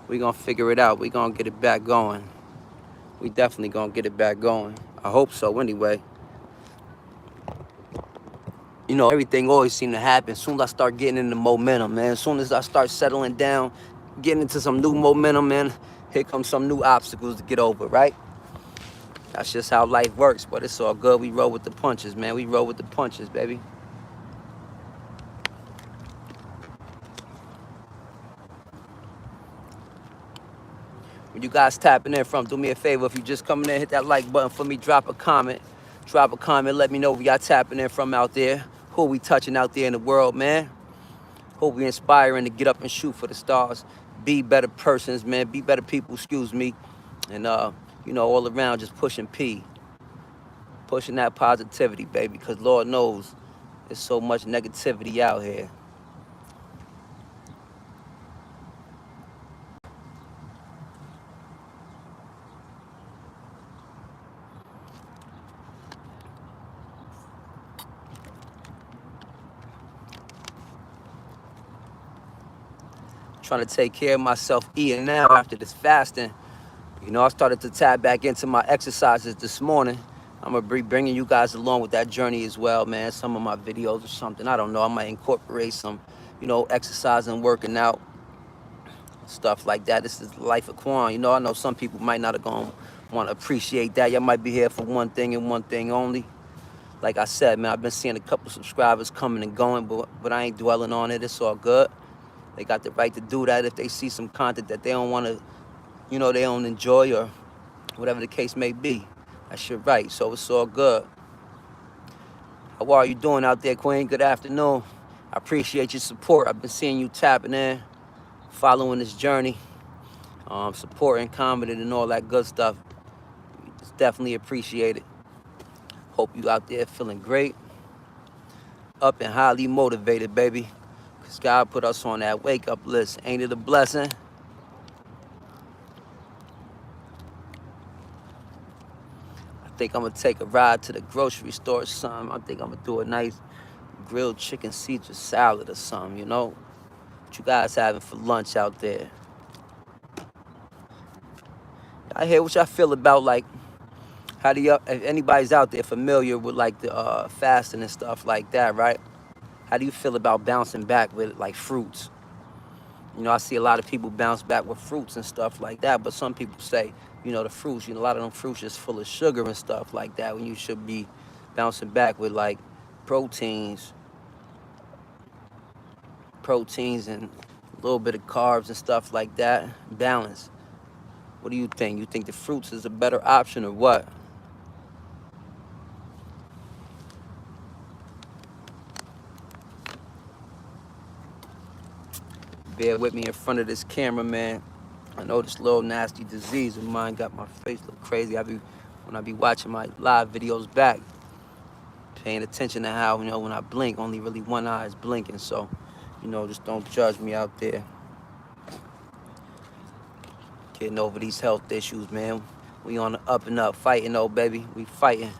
We gonna figure it out. We gonna get it back going. We definitely gonna get it back going. I hope so anyway. You know, everything always seems to happen as soon as I start getting into momentum, man. As soon as I start settling down, getting into some new momentum, man, here comes some new obstacles to get over, right? That's just how life works, but it's all good. We roll with the punches, man. We roll with the punches, baby. When you guys tapping in from, do me a favor. If you just coming in, hit that like button for me. Drop a comment. Drop a comment. Let me know where y'all tapping in from out there. Who we touching out there in the world, man. Who we inspiring to get up and shoot for the stars. Be better persons, man. Be better people, excuse me. And, you know, all around just pushing P. Pushing that positivity, baby. Because Lord knows there's so much negativity out here. Trying to take care of myself eating now after this fasting. You know, I started to tap back into my exercises this morning. I'm gonna be bringing you guys along with that journey as well, man. Some of my videos or something. I don't know. I might incorporate some, you know, exercising, working out, stuff like that. This is the life of Quan. You know, I know some people might not have gonna want to appreciate that. Y'all might be here for one thing and one thing only. Like I said, man, I've been seeing a couple subscribers coming and going, but I ain't dwelling on it. It's all good. They got the right to do that if they see some content that they don't want to, you know, they don't enjoy or whatever the case may be. That's your right, so it's all good. How are you doing out there, Queen? Good afternoon. I appreciate your support. I've been seeing you tapping in, following this journey, supporting, commenting, and all that good stuff. It's definitely appreciated. Hope you out there feeling great, up and highly motivated, baby. Because God put us on that wake-up list. Ain't it a blessing? I think I'm going to take a ride to the grocery store or something. I think I'm going to do a nice grilled chicken Caesar salad or something, you know? What you guys having for lunch out there? I hear what y'all feel about, like, how do you, if anybody's out there familiar with, like, the fasting and stuff like that, right? How do you feel about bouncing back with, like, fruits? You know, I see a lot of people bounce back with fruits and stuff like that, but some people say, you know, the fruits, you know, a lot of them fruits is full of sugar and stuff like that, when you should be bouncing back with, like, proteins and a little bit of carbs and stuff like that. Balance. What do you think? You think the fruits is a better option or what? Bear with me in front of this camera, man. I know this little nasty disease of mine got my face look crazy. When I be watching my live videos back, paying attention to how, you know, when I blink, only really one eye is blinking. So, you know, just don't judge me out there. Getting over these health issues, man. We on the up and up, fighting though, baby. We fighting.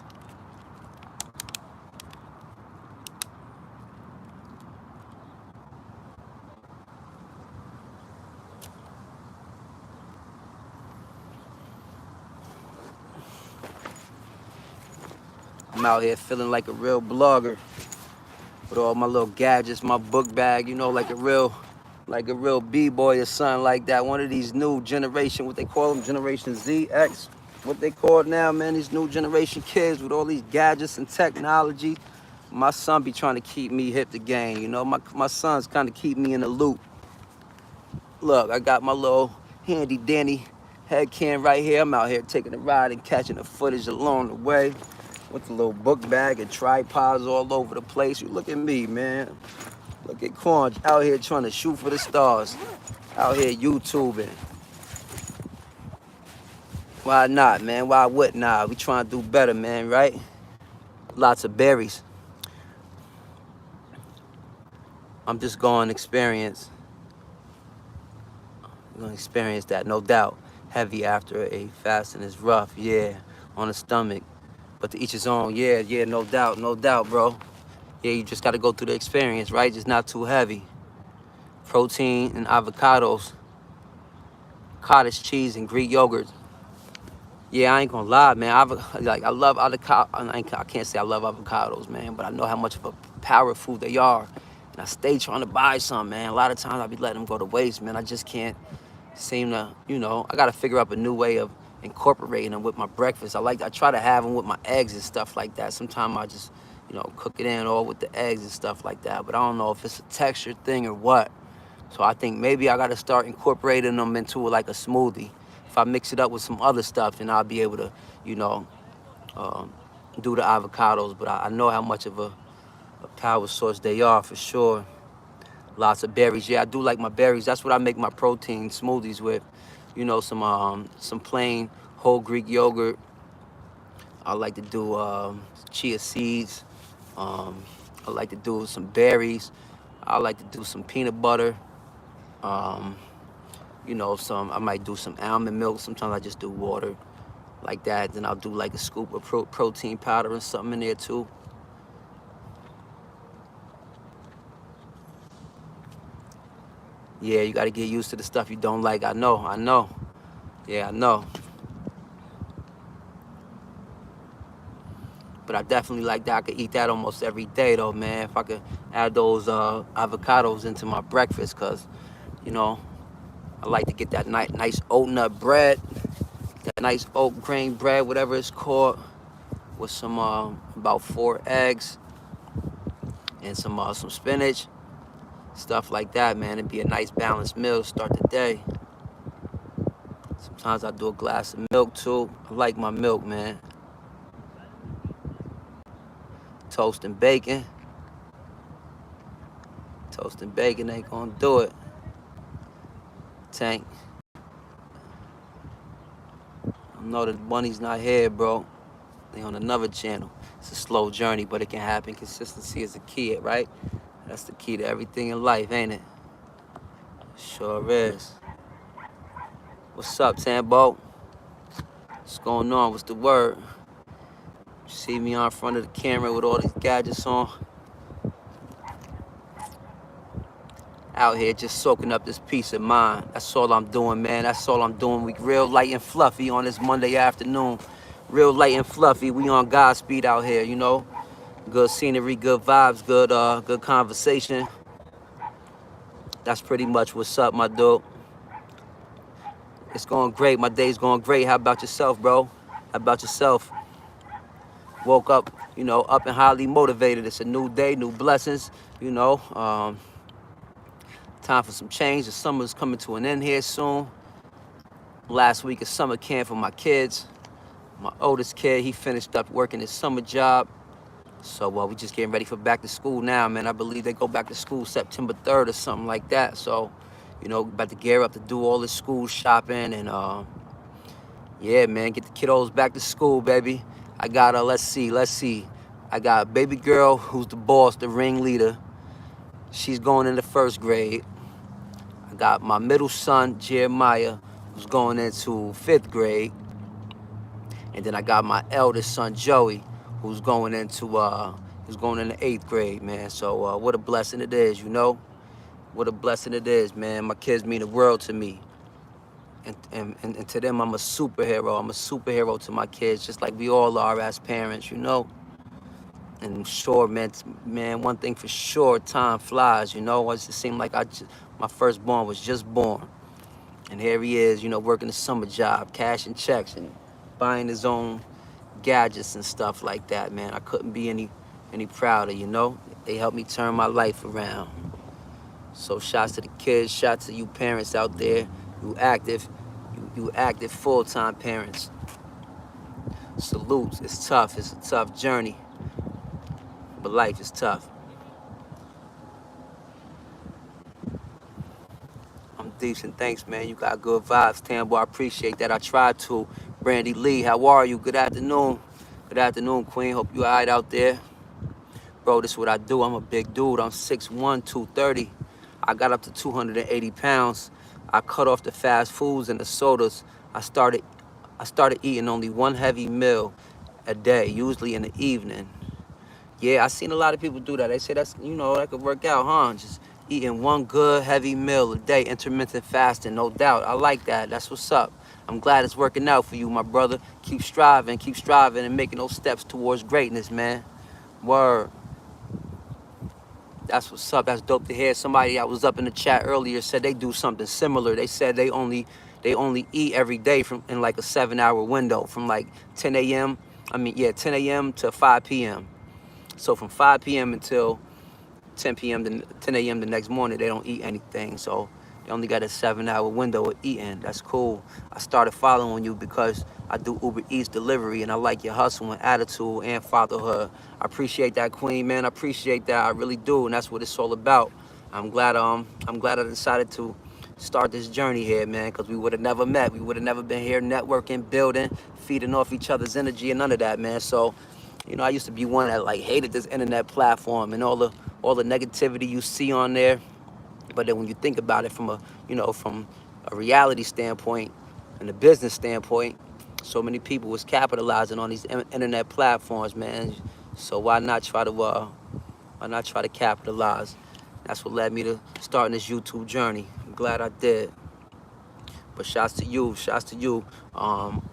I'm out here feeling like a real blogger. with all my little gadgets, my book bag, you know, like a real B-boy or something like that. One of these new generation, what they call them, Generation Z, X, what they call it now, man, these new generation kids with all these gadgets and technology. My son be trying to keep me hip to game, you know. My son's kind of keep me in the loop. Look, I got my little handy dandy head cam right here. I'm out here taking a ride and catching the footage along the way with the little book bag and tripods all over the place. You look at me, man. Look at Quan out here trying to shoot for the stars. Out here YouTubing. Why not, man? Why wouldn't I? We trying to do better, man, right? Lots of berries. I'm just going to experience. I'm going to experience that, no doubt. Heavy after a fasting is rough, yeah, on the stomach. But to each his own, yeah, no doubt, bro. Yeah, you just got to go through the experience, right? Just not too heavy. Protein and avocados, cottage cheese and Greek yogurt. Yeah, I ain't gonna lie, man. I love avocado. I can't say I love avocados, man, but I know how much of a power food they are. And I stay trying to buy some, man. A lot of times I be letting them go to waste, man. I just can't seem to, you know, I gotta figure out a new way of incorporating them with my breakfast. I try to have them with my eggs and stuff like that. Sometimes I just, you know, cook it in all with the eggs and stuff like that. But I don't know if it's a texture thing or what. So I think maybe I gotta start incorporating them into like a smoothie. If I mix it up with some other stuff, then I'll be able to, you know, do the avocados. But I know how much of a power source they are for sure. Lots of berries. Yeah, I do like my berries. That's what I make my protein smoothies with. You know, some plain whole Greek yogurt. I like to do chia seeds. I like to do some berries. I like to do some peanut butter. You know, I might do some almond milk. Sometimes I just do water like that. Then I'll do like a scoop of protein powder and something in there too. Yeah, you got to get used to the stuff you don't like. I know. Yeah, I know. But I definitely like that. I could eat that almost every day though, man. If I could add those avocados into my breakfast, cause, you know, I like to get that nice oat nut bread, that nice oat grain bread, whatever it's called, with some about 4 eggs and some spinach, stuff like that, man. It'd be a nice balanced meal to start the day. Sometimes I do a glass of milk too. I like my milk, man. Toast and bacon. Toast and bacon ain't gonna do it. Tank. I know the money's not here, bro. They on another channel. It's a slow journey, but it can happen. Consistency is the key, right? That's the key to everything in life, ain't it? Sure is. What's up, Tambo? What's going on? What's the word? You see me on front of the camera with all these gadgets on. Out here just soaking up this peace of mind. That's all I'm doing, man. That's all I'm doing. We real light and fluffy on this Monday afternoon. Real light and fluffy. We on Godspeed out here, you know. Good scenery, good vibes, good conversation. That's pretty much what's up, my dude. It's going great. My day's going great. How about yourself, bro? How about yourself? Woke up, you know, up and highly motivated. It's a new day, new blessings, you know. Time for some change. The summer's coming to an end here soon. Last week of summer camp for my kids. My oldest kid, he finished up working his summer job. So we just getting ready for back to school now, man. I believe they go back to school September 3rd or something like that. So, you know, about to gear up to do all this school shopping and, yeah, man, get the kiddos back to school, baby. I got, let's see. I got a baby girl who's the boss, the ringleader. She's going into 1st grade. I got my middle son, Jeremiah, who's going into 5th grade. And then I got my eldest son, Joey, who's going into 8th grade, man. So what a blessing it is, you know? What a blessing it is, man. My kids mean the world to me. And to them, I'm a superhero. I'm a superhero to my kids, just like we all are as parents, you know? And sure, man, one thing for sure, time flies, you know. It just seemed like my firstborn was just born. And here he is, you know, working a summer job, cashing checks and buying his own gadgets and stuff like that, man. I couldn't be any prouder, you know. They helped me turn my life around. So shouts to the kids, shouts to you parents out there, you active full-time parents. Salutes. It's tough. It's a tough journey, but life is tough. I'm decent. Thanks, man. You got good vibes, Tambo. I appreciate that. I tried to. Brandy Lee, how are you? Good afternoon. Good afternoon, Queen. Hope you all right out there. Bro, this is what I do. I'm a big dude. I'm 6'1", 230. I got up to 280 pounds. I cut off the fast foods and the sodas. I started eating only one heavy meal a day, usually in the evening. Yeah, I seen a lot of people do that. They say that's, you know, that could work out, huh? Just eating one good heavy meal a day, intermittent fasting, no doubt. I like that. That's what's up. I'm glad it's working out for you, my brother. Keep striving and making those steps towards greatness, man. Word. That's what's up. That's dope to hear. Somebody that was up in the chat earlier said they do something similar. They said they only eat every day from in like a 7-hour window from like 10 a.m. 10 a.m. to 5 p.m. So from 5 p.m. until 10 p.m. to 10 a.m. the next morning, they don't eat anything. So they only got a 7-hour window of eating. That's cool. I started following you because I do Uber Eats delivery, and I like your hustle and attitude and fatherhood. I appreciate that, Queen, man. I appreciate that. I really do, and that's what it's all about. I'm glad I decided to start this journey here, man, because we would have never met. We would have never been here networking, building, feeding off each other's energy, and none of that, man. So, you know, I used to be one that like hated this internet platform and all the negativity you see on there. But then when you think about it from a reality standpoint and a business standpoint, so many people was capitalizing on these internet platforms, man. So why not try to capitalize? That's what led me to starting this YouTube journey. I'm glad I did. But shouts to you.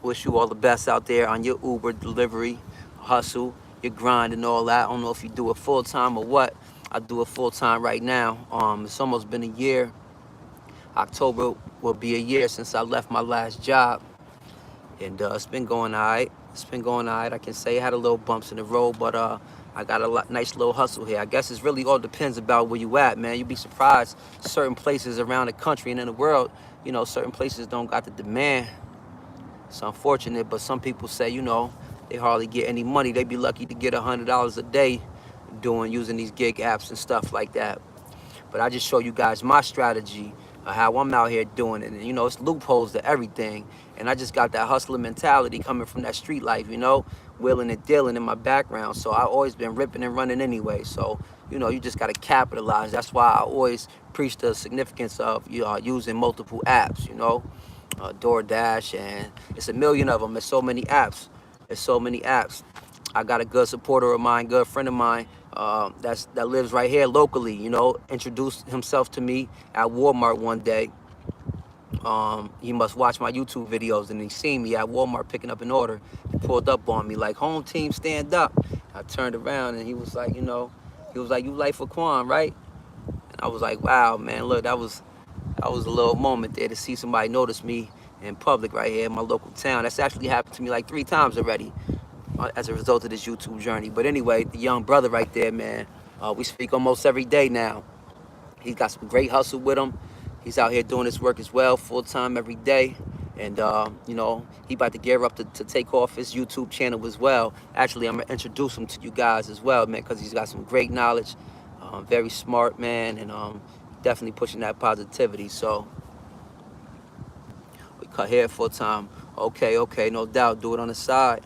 Wish you all the best out there on your Uber delivery hustle, your grind and all that. I don't know if you do it full time or what. I do it full time right now. It's almost been a year. October will be a year since I left my last job. And it's been going all right. I can say I had a little bumps in the road, but I got a nice little hustle here. I guess it really all depends about where you at, man. You'd be surprised. Certain places around the country and in the world, you know, certain places don't got the demand. It's unfortunate, but some people say, you know, they hardly get any money. They be lucky to get $100 a day using these gig apps and stuff like that. But I just show you guys my strategy of how I'm out here doing it. And, you know, it's loopholes to everything. And I just got that hustler mentality coming from that street life, you know, wheeling and dealing in my background. So I always been ripping and running anyway. So, you know, you just got to capitalize. That's why I always preach the significance of using multiple apps, you know, DoorDash, and it's a million of them. There's so many apps. I got a good supporter of mine, good friend of mine, that lives right here locally, you know, introduced himself to me at Walmart one day. He must watch my YouTube videos, and he seen me at Walmart picking up an order. He pulled up on me like, "Home team, stand up." I turned around and he was like, "You like for Quan, right?" And I was like, "Wow, man, look, that was a little moment there to see somebody notice me in public right here in my local town." That's actually happened to me like 3 times already as a result of this YouTube journey. But anyway, the young brother right there, man, we speak almost every day now. He's got some great hustle with him. He's out here doing his work as well, full time every day. And, you know, he about to gear up to take off his YouTube channel as well. Actually, I'm going to introduce him to you guys as well, man, because he's got some great knowledge. Very smart, man, and definitely pushing that positivity. So we cut hair full time. Okay, no doubt. Do it on the side.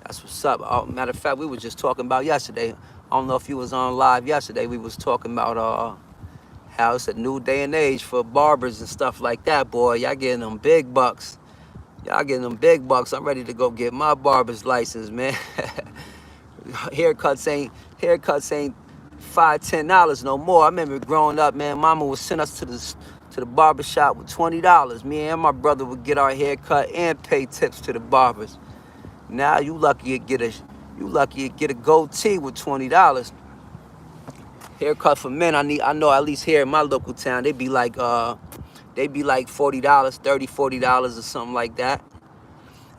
That's what's up. Matter of fact, we were just talking about yesterday. I don't know if you was on live yesterday. We was talking about how it's a new day and age for barbers and stuff like that, boy. Y'all getting them big bucks. I'm ready to go get my barber's license, man. Haircuts ain't $5, $10 no more. I remember growing up, man, mama would send us to the barber shop with $20. Me and my brother would get our hair cut and pay tips to the barbers. Now you lucky to get You lucky to get a goatee with $20. Haircut for men, I know at least here in my local town, they be like $40, $40 or something like that.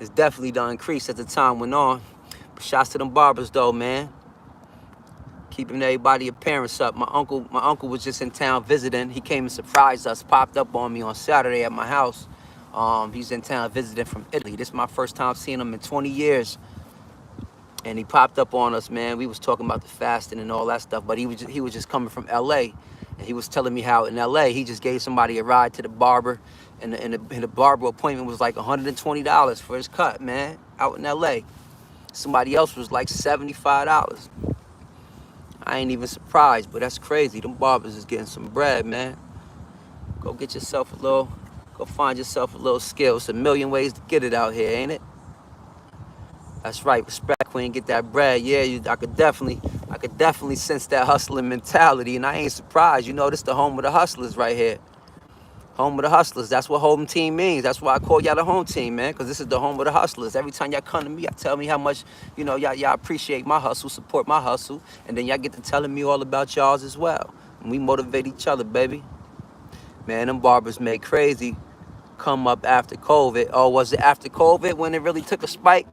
It's definitely done increased as the time went on. But shouts to them barbers though, man. Keeping everybody appearance up. My uncle was just in town visiting. He came and surprised us, popped up on me on Saturday at my house. He's in town visiting from Italy. This is my first time seeing him in 20 years. And he popped up on us, man. We was talking about the fasting and all that stuff, but he was just coming from LA. And he was telling me how in LA, he just gave somebody a ride to the barber, and the barber appointment was like $120 for his cut, man, out in LA. Somebody else was like $75. I ain't even surprised, but that's crazy. Them barbers is getting some bread, man. Go find yourself a little skill. It's a million ways to get it out here, ain't it? That's right, respect queen, get that bread. Yeah, I could definitely sense that hustling mentality, and I ain't surprised. You know, this the home of the hustlers right here. Home of the hustlers. That's what home team means. That's why I call y'all the home team, man, because this is the home of the hustlers. Every time y'all come to me, y'all tell me how much, you know, y'all appreciate my hustle, support my hustle, and then y'all get to telling me all about y'all's as well. And we motivate each other, baby. Man, them barbers made crazy come up after COVID. Oh, was it after COVID when it really took a spike?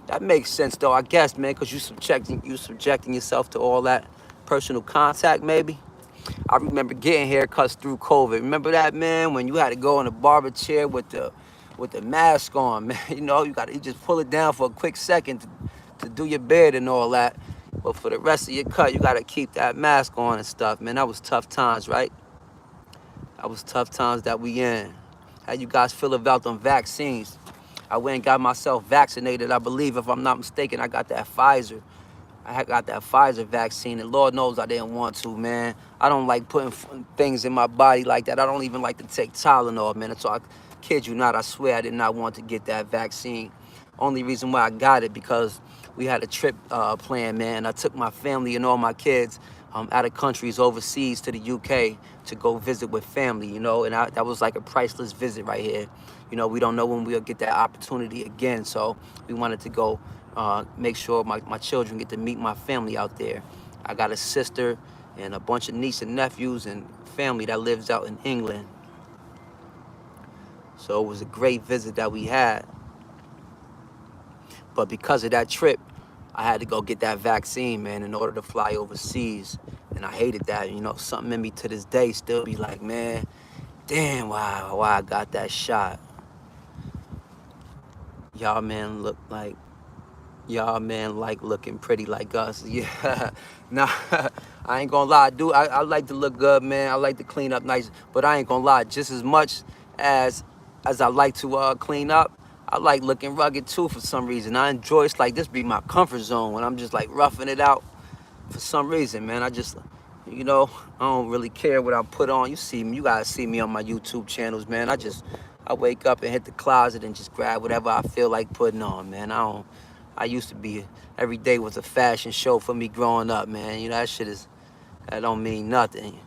That makes sense, though, I guess, man, because you subjecting yourself to all that personal contact, maybe. I remember getting haircuts through COVID. Remember that, man, when you had to go in a barber chair with the mask on, man. You know, you just pull it down for a quick second to do your beard and all that. But for the rest of your cut, you got to keep that mask on and stuff, man. That was tough times, right? That was tough times that we in. How you guys feel about them vaccines? I went and got myself vaccinated. I believe, if I'm not mistaken, I got that Pfizer. I got that Pfizer vaccine, and Lord knows I didn't want to, man. I don't like putting things in my body like that. I don't even like to take Tylenol, man. So I kid you not, I swear I did not want to get that vaccine. Only reason why I got it because we had a trip planned, man. I took my family and all my kids out of countries overseas to the UK to go visit with family, you know, and that was like a priceless visit right here. You know, we don't know when we'll get that opportunity again, so we wanted to go make sure my children get to meet my family out there. I got a sister and a bunch of nieces and nephews and family that lives out in England. So it was a great visit that we had. But because of that trip, I had to go get that vaccine, man, in order to fly overseas. And I hated that, you know, something in me to this day still be like, man, damn, why I got that shot. Y'all man like looking pretty like us. Yeah, nah, I ain't gonna lie, dude. I like to look good, man. I like to clean up nice, but I ain't gonna lie, just as much as I like to clean up, I like looking rugged too for some reason. I enjoy, it's like this be my comfort zone when I'm just like roughing it out for some reason, man. I just, you know, I don't really care what I put on. You see me, you guys see me on my YouTube channels, man. I wake up and hit the closet and just grab whatever I feel like putting on, man. I used to be, every day was a fashion show for me growing up, man. You know, that don't mean nothing.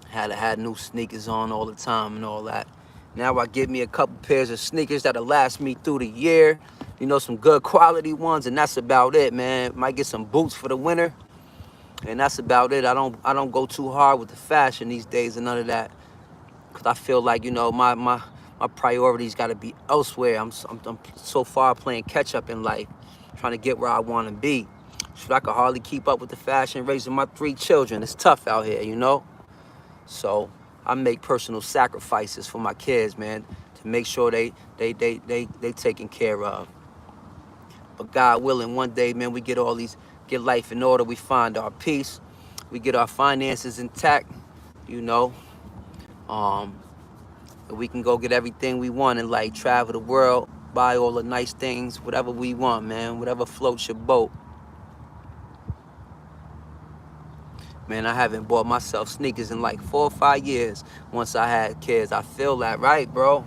Had new sneakers on all the time and all that. Now I get me a couple pairs of sneakers that'll last me through the year. You know, some good quality ones, and that's about it, man. Might get some boots for the winter, and that's about it. I don't go too hard with the fashion these days and none of that. Cause I feel like, you know, my priorities got to be elsewhere. I'm so far playing catch up in life, trying to get where I want to be. So I can hardly keep up with the fashion, raising my 3 children. It's tough out here, you know. So I make personal sacrifices for my kids, man, to make sure they taken care of. But God willing, one day, man, we get life in order. We find our peace. We get our finances intact, you know. We can go get everything we want and like travel the world, buy all the nice things, whatever we want, man, whatever floats your boat. Man, I haven't bought myself sneakers in like 4 or 5 years once I had kids. I feel that, right, bro?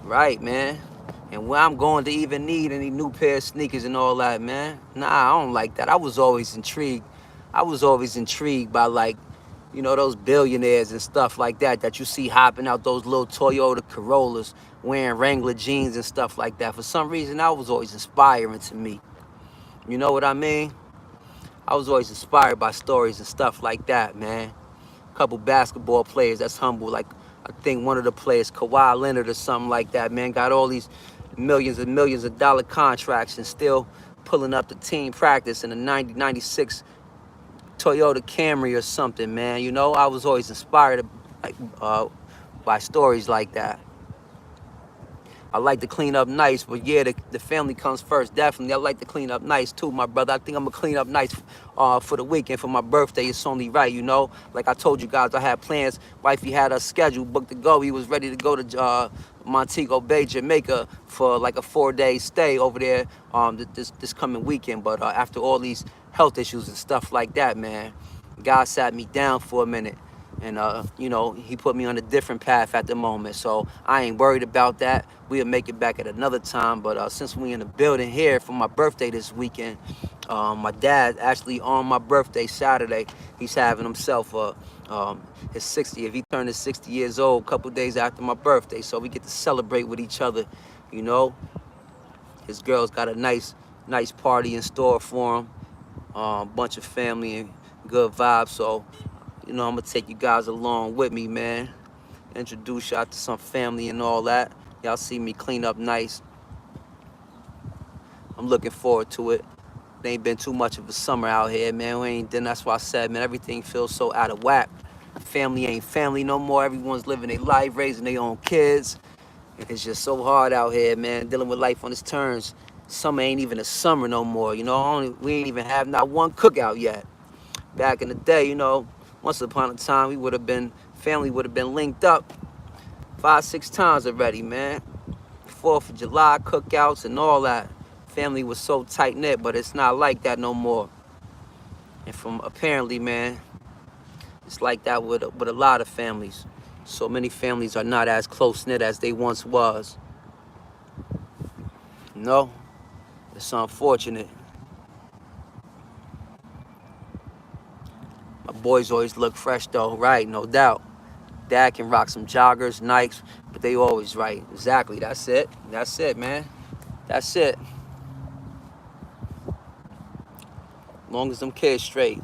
Right, man. And where I'm going to even need any new pair of sneakers and all that, man. Nah, I don't like that. I was always intrigued by, like, you know, those billionaires and stuff like that you see hopping out those little Toyota Corollas, wearing Wrangler jeans and stuff like that. For some reason, that was always inspiring to me. You know what I mean? I was always inspired by stories and stuff like that, man. A couple basketball players that's humble, like I think one of the players, Kawhi Leonard or something like that, man, got all these millions and millions of dollar contracts and still pulling up the team practice in a 96 Toyota Camry or something, man. You know, I was always inspired like by stories like that. I like to clean up nice, but yeah, the family comes first, definitely. I like to clean up nice too, my brother. I think I'm gonna clean up nice for the weekend, for my birthday. It's only right, you know? Like I told you guys, I had plans. Wifey had us scheduled, booked to go. He was ready to go to Montego Bay, Jamaica for like a 4-day stay over there this coming weekend. But after all these health issues and stuff like that, man, God sat me down for a minute. And, you know, he put me on a different path at the moment. So I ain't worried about that. We'll make it back at another time. But since we in the building here for my birthday this weekend, my dad actually on my birthday Saturday, he's having himself his 60th. He turned his 60 years old a couple days after my birthday. So we get to celebrate with each other, you know. His girl's got a nice party in store for him. Bunch of family and good vibes. So, you know, I'm gonna take you guys along with me, man. Introduce y'all to some family and all that. Y'all see me clean up nice. I'm looking forward to it. It ain't been too much of a summer out here, man. That's why I said, man, everything feels so out of whack. Family ain't family no more. Everyone's living their life, raising their own kids. And it's just so hard out here, man, dealing with life on its terms. Summer ain't even a summer no more, you know. We ain't even have not one cookout yet. Back in the day, you know, once upon a time, family would have been linked up 5-6 times already, man. 4th of July cookouts and all that. Family was so tight-knit, but it's not like that no more. And from apparently, man, it's like that with a lot of families. So many families are not as close-knit as they once was. You know? It's unfortunate. My boys always look fresh though, right? No doubt. Dad can rock some joggers, Nikes, but they always right. Exactly. That's it. That's it, man. That's it. Long as them kids straight.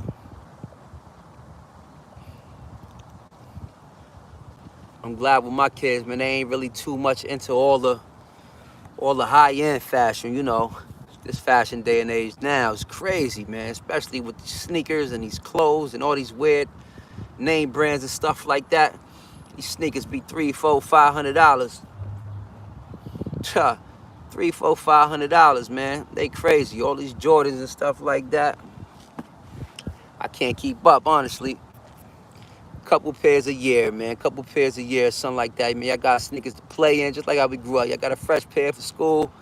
I'm glad with my kids, man. They ain't really too much into all the high-end fashion, you know. This fashion day and age now is crazy, man. Especially with these sneakers and these clothes and all these weird name brands and stuff like that. These sneakers be $300, $400, $500. $300, $400, $500, man. They crazy. All these Jordans and stuff like that. I can't keep up, honestly. Couple pairs a year, man. Couple pairs a year, something like that. I mean, I got sneakers to play in, just like how we grew up. Y'all got a fresh pair for school.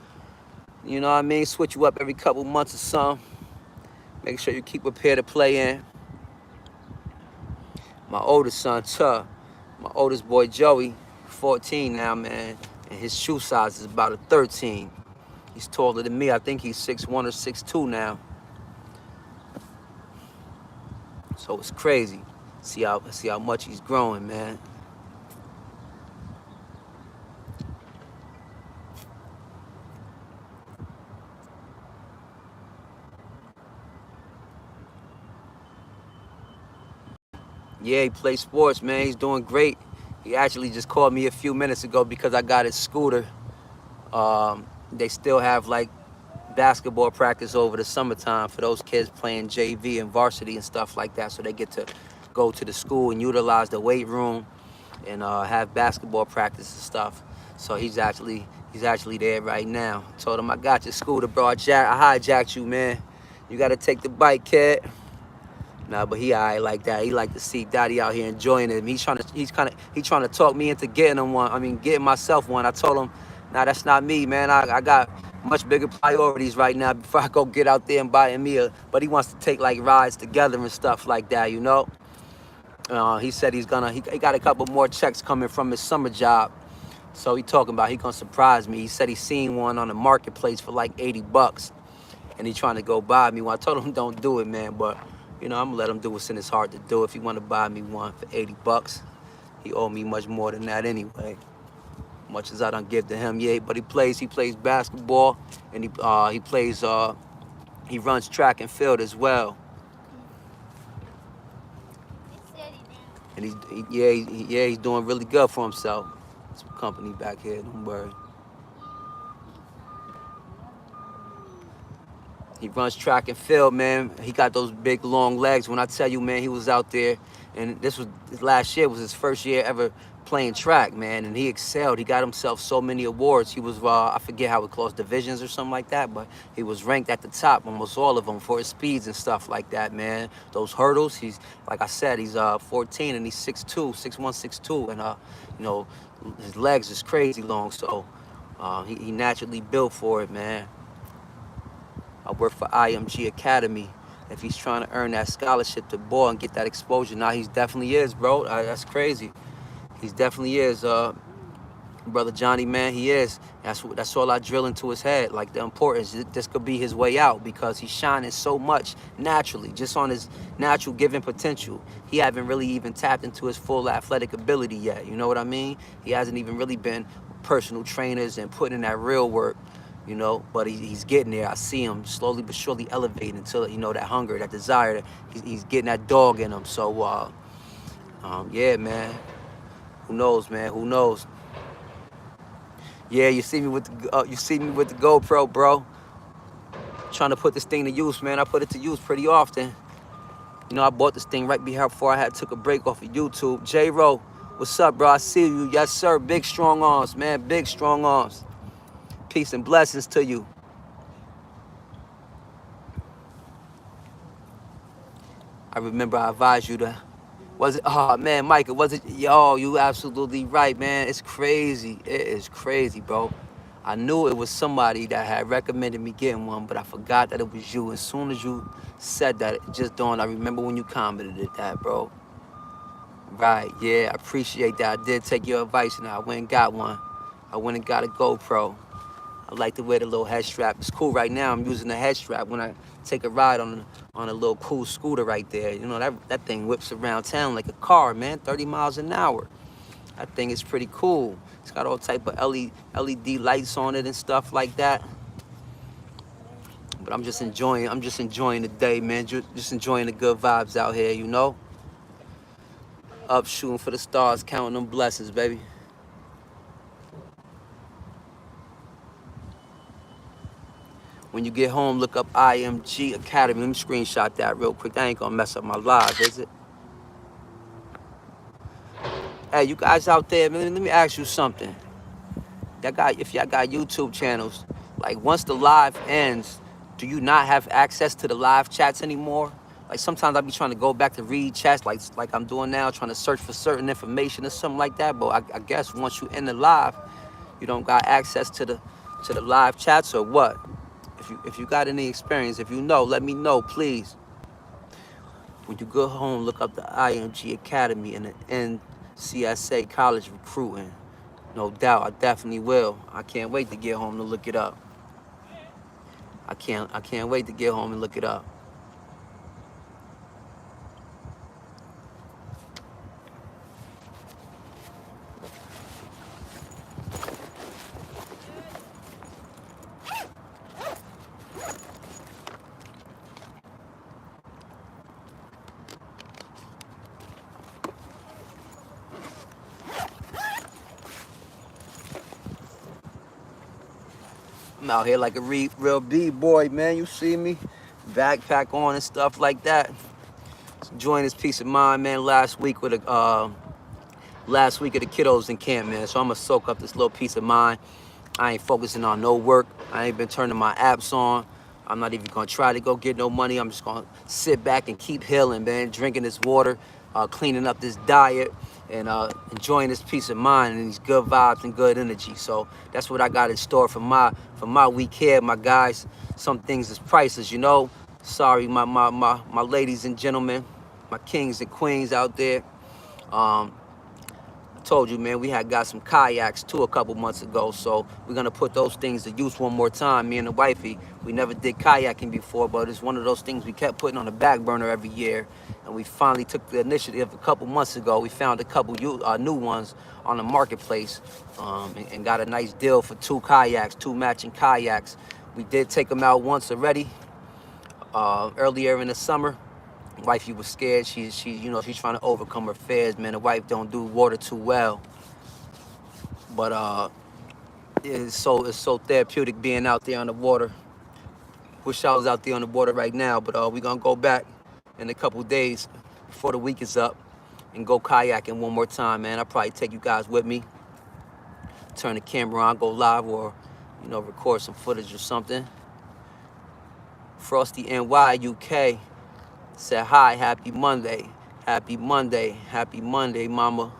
You know what I mean? Switch you up every couple months or something. Make sure you keep a pair to play in. My oldest son, my oldest boy, Joey, 14 now, man. And his shoe size is about a 13. He's taller than me. I think he's 6'1" or 6'2" now. So it's crazy. See how much he's growing, man. Yeah, he plays sports, man. He's doing great. He actually just called me a few minutes ago because I got his scooter. They still have like basketball practice over the summertime for those kids playing JV and varsity and stuff like that. So they get to go to the school and utilize the weight room and have basketball practice and stuff. So he's actually there right now. Told him, I got your scooter, bro. I hijacked you, man. You got to take the bike, kid. Nah, but he alright like that. He like to see Daddy out here enjoying it. He's trying to talk me into getting him one. I mean, getting myself one. I told him, nah, that's not me, man. I got much bigger priorities right now before I go get out there and buy me a. But he wants to take like rides together and stuff like that, you know. He said he got a couple more checks coming from his summer job. So he talking about he gonna surprise me. He said he seen one on the marketplace for like $80, and he trying to go buy me one. I told him don't do it, man, but. You know, I'm gonna let him do what's in his heart to do. If he wanna buy me one for $80, he owe me much more than that anyway. Much as I don't give to him, yeah. But he plays basketball, and he plays He runs track and field as well. And he's doing really good for himself. Some company back here, don't worry. He runs track and field, man. He got those big, long legs. When I tell you, man, he was out there, and this was last year, was his first year ever playing track, man, and he excelled. He got himself so many awards. He was, I forget how it calls, divisions or something like that, but he was ranked at the top, almost all of them, for his speeds and stuff like that, man. Those hurdles, he's, like I said, he's 14 and he's 6'2", 6'1", 6'2", and, you know, his legs is crazy long, so he naturally built for it, man. I work for IMG Academy. If he's trying to earn that scholarship to ball and get that exposure, now he definitely is, bro. That's crazy. He definitely is, brother Johnny, man. He is. That's all I drill into his head. Like the importance. This could be his way out because he's shining so much naturally, just on his natural giving potential. He haven't really even tapped into his full athletic ability yet. You know what I mean? He hasn't even really been personal trainers and putting in that real work. You know, but he's getting there. I see him slowly but surely elevating until, you know, that hunger, that desire, he's getting that dog in him. So, yeah, man. Who knows, man? Who knows? Yeah, you see me with the GoPro, bro. Trying to put this thing to use, man. I put it to use pretty often. You know, I bought this thing right before I took a break off of YouTube. J-Ro, what's up, bro? I see you. Yes, sir. Big, strong arms, man. Big, strong arms. Peace and blessings to you. I remember I advised you to, was it, oh man, Micah, was it, yo, you absolutely right, man. It's crazy. It is crazy, bro. I knew it was somebody that had recommended me getting one, but I forgot that it was you. As soon as you said that, it just dawned. I remember when you commented that, bro. Right, yeah, I appreciate that. I did take your advice and I went and got one. I went and got a GoPro. I like to wear the little head strap. It's cool right now. I'm using the head strap when I take a ride on a little cool scooter right there. You know, that thing whips around town like a car, man, 30 miles an hour. That thing is pretty cool. It's got all type of LED lights on it and stuff like that. But I'm just enjoying the day, man. Just enjoying the good vibes out here, you know? Up shooting for the stars, counting them blessings, baby. When you get home, look up IMG Academy. Let me screenshot that real quick. That ain't gonna mess up my live, is it? Hey, you guys out there, man, let me ask you something. If y'all got YouTube channels, like once the live ends, do you not have access to the live chats anymore? Like sometimes I be trying to go back to read chats like I'm doing now, trying to search for certain information or something like that. But I guess once you end the live, you don't got access to the live chats or what? If you got any experience, if you know, let me know, please. When you go home, look up the IMG Academy and the NCSA College Recruiting. No doubt, I definitely will. I can't wait to get home to look it up. I can't wait to get home and look it up. I'm out here like a real B-boy, man. You see me? Backpack on and stuff like that. Enjoying this peace of mind, man. Last week of the kiddos in camp, man. So I'm gonna soak up this little peace of mind. I ain't focusing on no work. I ain't been turning my apps on. I'm not even gonna try to go get no money. I'm just gonna sit back and keep healing, man. Drinking this water, cleaning up this diet, and enjoying this peace of mind and these good vibes and good energy. So that's what I got in store for my week here, my guys. Some things is priceless, you know. Sorry, my ladies and gentlemen, my kings and queens out there. I told you, man, we had got some kayaks too a couple months ago, so we're gonna put those things to use one more time. Me and the wifey, we never did kayaking before, but it's one of those things we kept putting on the back burner every year, and we finally took the initiative a couple months ago. We found a couple new ones on the marketplace, and got a nice deal for two matching kayaks. We did take them out once already. Earlier in the summer, wifey was scared. She's trying to overcome her fears, man. The wife don't do water too well, but it's so therapeutic being out there on the water. Wish I was out there on the water right now, but we're gonna go back in a couple days before the week is up and go kayaking one more time, man. I'll probably take you guys with me, turn the camera on, go live, or record some footage or something. Frosty NY UK said hi, happy Monday, happy Monday, happy Monday, mama.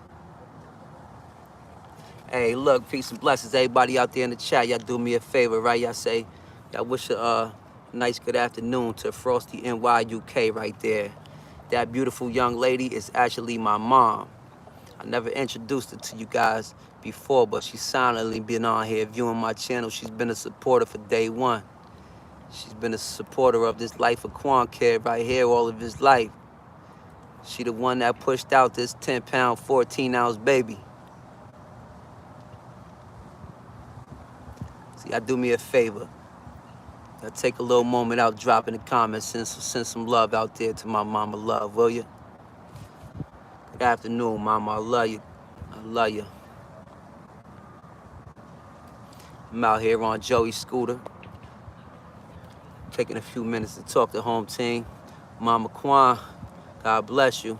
Hey, look, peace and blessings, everybody out there in the chat. Y'all do me a favor, right? Y'all wish a nice good afternoon to Frosty NY UK right there. That beautiful young lady is actually my mom. I never introduced her to you guys before, but she's silently been on here viewing my channel. She's been a supporter for day one. She's been a supporter of this Life of Quan kid right here all of his life. She the one that pushed out this 10-pound, 14-ounce baby. See, do me a favor. Now take a little moment out, drop in the comments, send some love out there to my mama love, will you? Good afternoon, mama. I love you. I love you. I'm out here on Joey's scooter, taking a few minutes to talk to home team. Mama Quan, God bless you.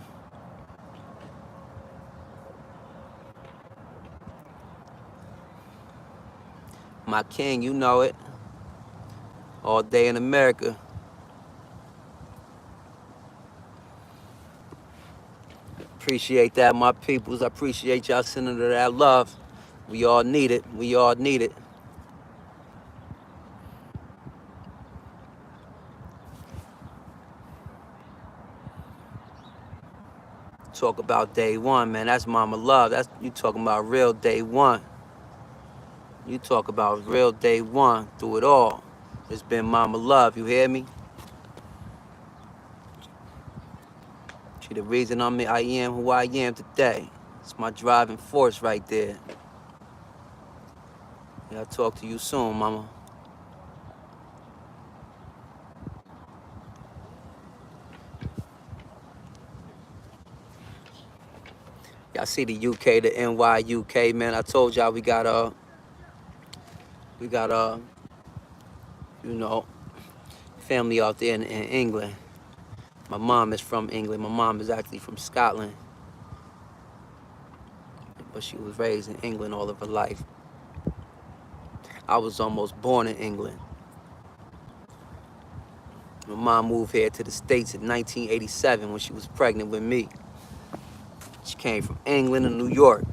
My king, you know it. All day in America. Appreciate that, my peoples. I appreciate y'all sending her that love. We all need it. We all need it. Talk about day one, man. That's mama love. That's you talking about real day one. You talk about real day one through it all. It's been mama love, you hear me? She the reason I am who I am today. It's my driving force right there. Yeah, I'll talk to you soon, mama. Y'all see the UK, the NY UK, man. I told y'all we got family out there in England. My mom is from England. My mom is actually from Scotland, but she was raised in England all of her life. I was almost born in England. My mom moved here to the States in 1987 when she was pregnant with me. She came from England to New York.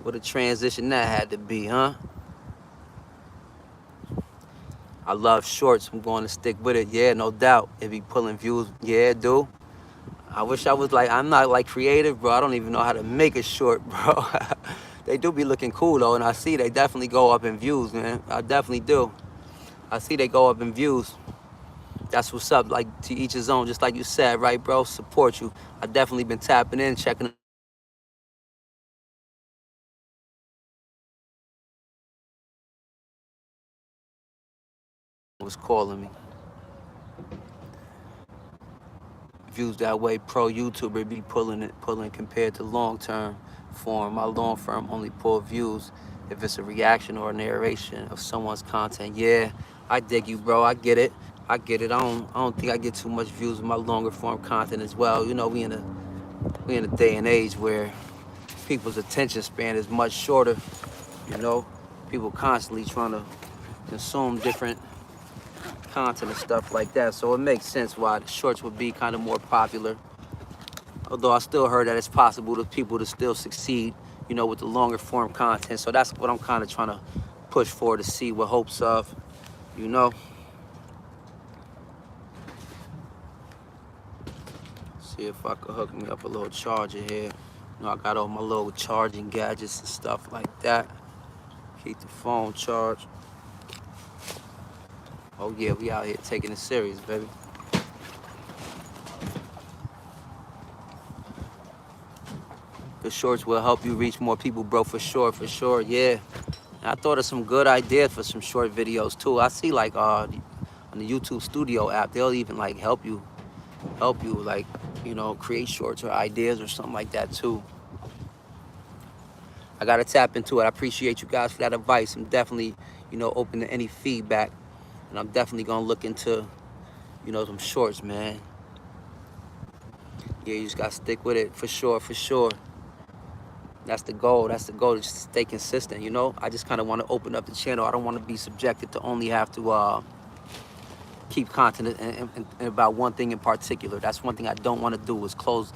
What a transition that had to be, huh? I love shorts. I'm going to stick with it. Yeah, no doubt. It be pulling views. Yeah, dude. I wish I was I'm not like creative, bro. I don't even know how to make a short, bro. They do be looking cool, though, and I see they definitely go up in views, man. I definitely do. I see they go up in views. That's what's up, like, to each his own, just like you said, right, bro? Support you. I definitely been tapping in, checking was calling me. Views that way, pro YouTuber be pulling compared to long-term form. My long form only pull views if it's a reaction or a narration of someone's content. Yeah, I dig you, bro. I get it. I don't think I get too much views with my longer form content as well. You know, we in a day and age where people's attention span is much shorter. You know, people constantly trying to consume different content and stuff like that, so it makes sense why the shorts would be kind of more popular. Although I still heard that it's possible for people to still succeed, you know, with the longer form content. So that's what I'm kind of trying to push for, to see what hopes of, you know. See if I could hook me up a little charger here. You know, I got all my little charging gadgets and stuff like that. Keep the phone charged. Oh yeah, we out here taking it serious, baby. The shorts will help you reach more people, bro, for sure, yeah. And I thought of some good ideas for some short videos too. I see like on the YouTube Studio app. They'll even like help you like, you know, create shorts or ideas or something like that too. I gotta tap into it. I appreciate you guys for that advice. I'm definitely, you know, open to any feedback, and I'm definitely gonna look into, you know, some shorts, man. Yeah, you just gotta stick with it for sure, for sure. That's the goal. That's the goal, to just stay consistent, you know? I just kind of want to open up the channel. I don't want to be subjected to only have to keep content and about one thing in particular. That's one thing I don't want to do, is close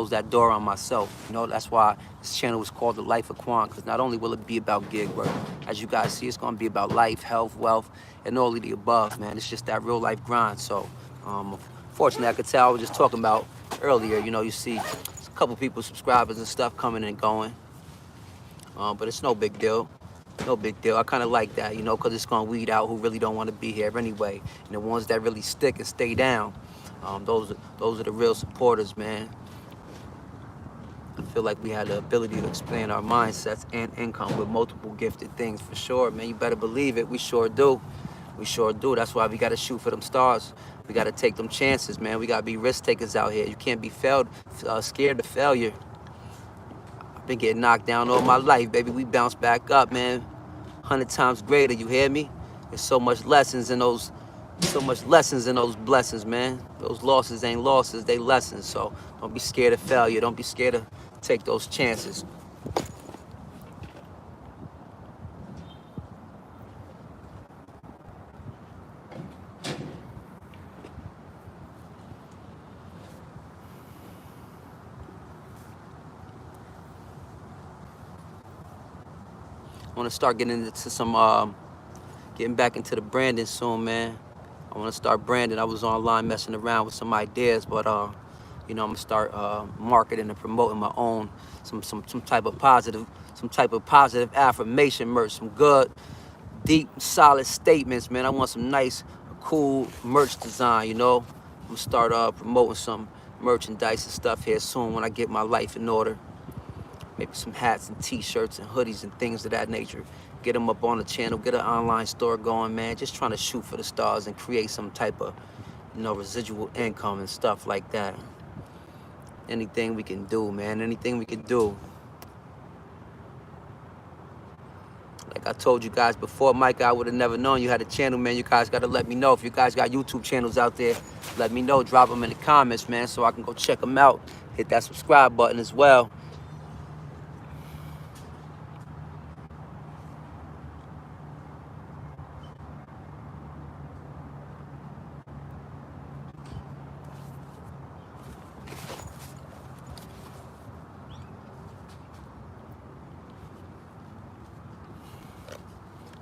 that door on myself. You know, that's why this channel is called The Life of Quan, because not only will it be about gig work, as you guys see, it's going to be about life, health, wealth, and all of the above, man. It's just that real life grind. So, fortunately, I could tell, I was just talking about earlier, you know, you see a couple people, subscribers and stuff coming and going. But it's no big deal. No big deal. I kind of like that, you know, because it's going to weed out who really don't want to be here anyway. And the ones that really stick and stay down, those are the real supporters, man. I feel like we had the ability to expand our mindsets and income with multiple gifted things, for sure, man. You better believe it. We sure do. We sure do. That's why we got to shoot for them stars. We got to take them chances, man. We got to be risk takers out here. You can't be scared of failure. Been getting knocked down all my life, baby. We bounce back up, man. 100 times greater, you hear me? There's so much lessons in those blessings, man. Those losses ain't losses, they lessons. So don't be scared of failure. Don't be scared to take those chances. I want to start getting into some, getting back into the branding soon, man. I want to start branding. I was online messing around with some ideas, but you know, I'm gonna start marketing and promoting my own some type of positive affirmation merch, some good, deep, solid statements, man. I want some nice, cool merch design, you know. I'm gonna start promoting some merchandise and stuff here soon when I get my life in order. Maybe some hats and t-shirts and hoodies and things of that nature. Get them up on the channel, get an online store going, man. Just trying to shoot for the stars and create some type of, you know, residual income and stuff like that. Anything we can do, man, anything we can do. Like I told you guys before, Mike, I would have never known you had a channel, man. You guys got to let me know. If you guys got YouTube channels out there, let me know. Drop them in the comments, man, so I can go check them out. Hit that subscribe button as well.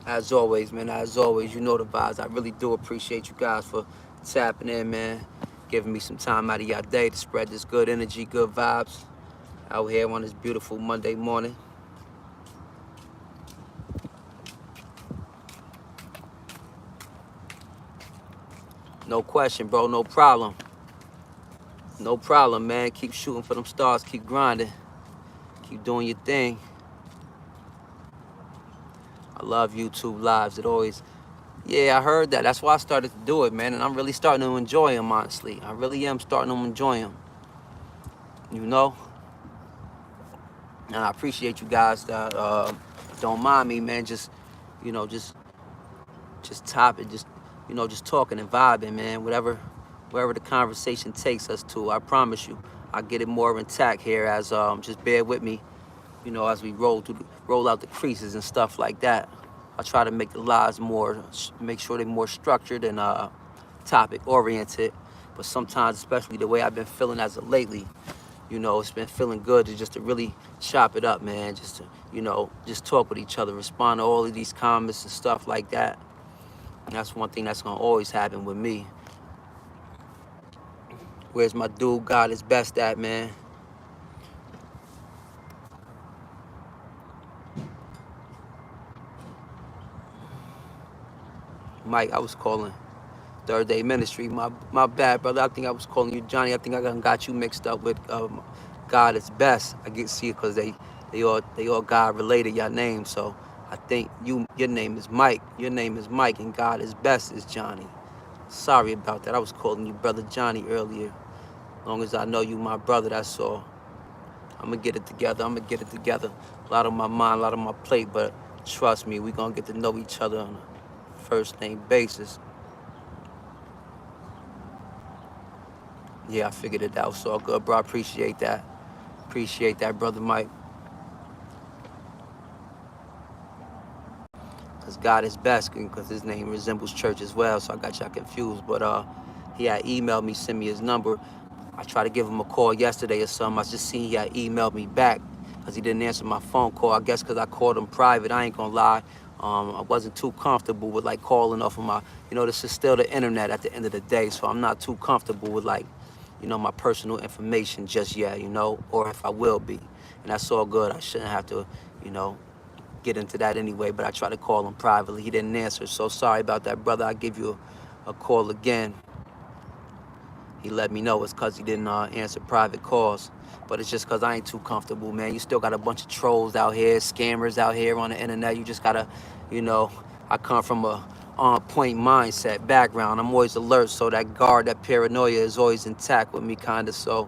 As always, man, as always, you know the vibes. I really do appreciate you guys for tapping in, man. Giving me some time out of your day to spread this good energy, good vibes out here on this beautiful Monday morning. No question, bro, no problem. No problem, man. Keep shooting for them stars, keep grinding. Keep doing your thing. I love YouTube lives. It always, yeah, I heard that. That's why I started to do it, man. And I'm really starting to enjoy them, honestly. I really am starting to enjoy them. You know? And I appreciate you guys that don't mind me, man. Just, you know, just topic, just, you know, just talking and vibing, man. Wherever the conversation takes us to, I promise you, I'll get it more intact here. As just bear with me, you know, as we roll out the creases and stuff like that. I try to make the lives make sure they're more structured and topic oriented. But sometimes, especially the way I've been feeling as of lately, you know, it's been feeling good to really chop it up, man. Just to, you know, just talk with each other, respond to all of these comments and stuff like that. And that's one thing that's gonna always happen with me. Where's my dude God is best at, man? Mike, I was calling Third Day Ministry. My bad, brother. I think I was calling you Johnny. I think I got you mixed up with God is best. I get see it because they all God related, your names. So I think your name is Mike. Your name is Mike, and God is best is Johnny. Sorry about that. I was calling you Brother Johnny earlier. As long as I know you my brother, that's all. I'm gonna get it together. A lot on my mind, a lot on my plate, but trust me, we gonna get to know each other on a first name basis. Yeah, I figured it out. So good, bro. I appreciate that. Appreciate that, Brother Mike. Because God is best, because his name resembles church as well, so I got y'all confused. But he had emailed me, sent me his number. I tried to give him a call yesterday or something. I just seen he had emailed me back because he didn't answer my phone call. I guess because I called him private. I ain't gonna lie. I wasn't too comfortable with like calling off of my, this is still the internet at the end of the day, so I'm not too comfortable with like, my personal information just yet, or if I will be. And that's all good. I shouldn't have to, get into that anyway, but I tried to call him privately. He didn't answer, so sorry about that, brother. I'll give you a call again. He let me know it's because he didn't answer private calls. But it's just because I ain't too comfortable, man. You still got a bunch of trolls out here, scammers out here on the internet. You just got to, I come from a on-point mindset background. I'm always alert, so that guard, that paranoia is always intact with me, kind of. So,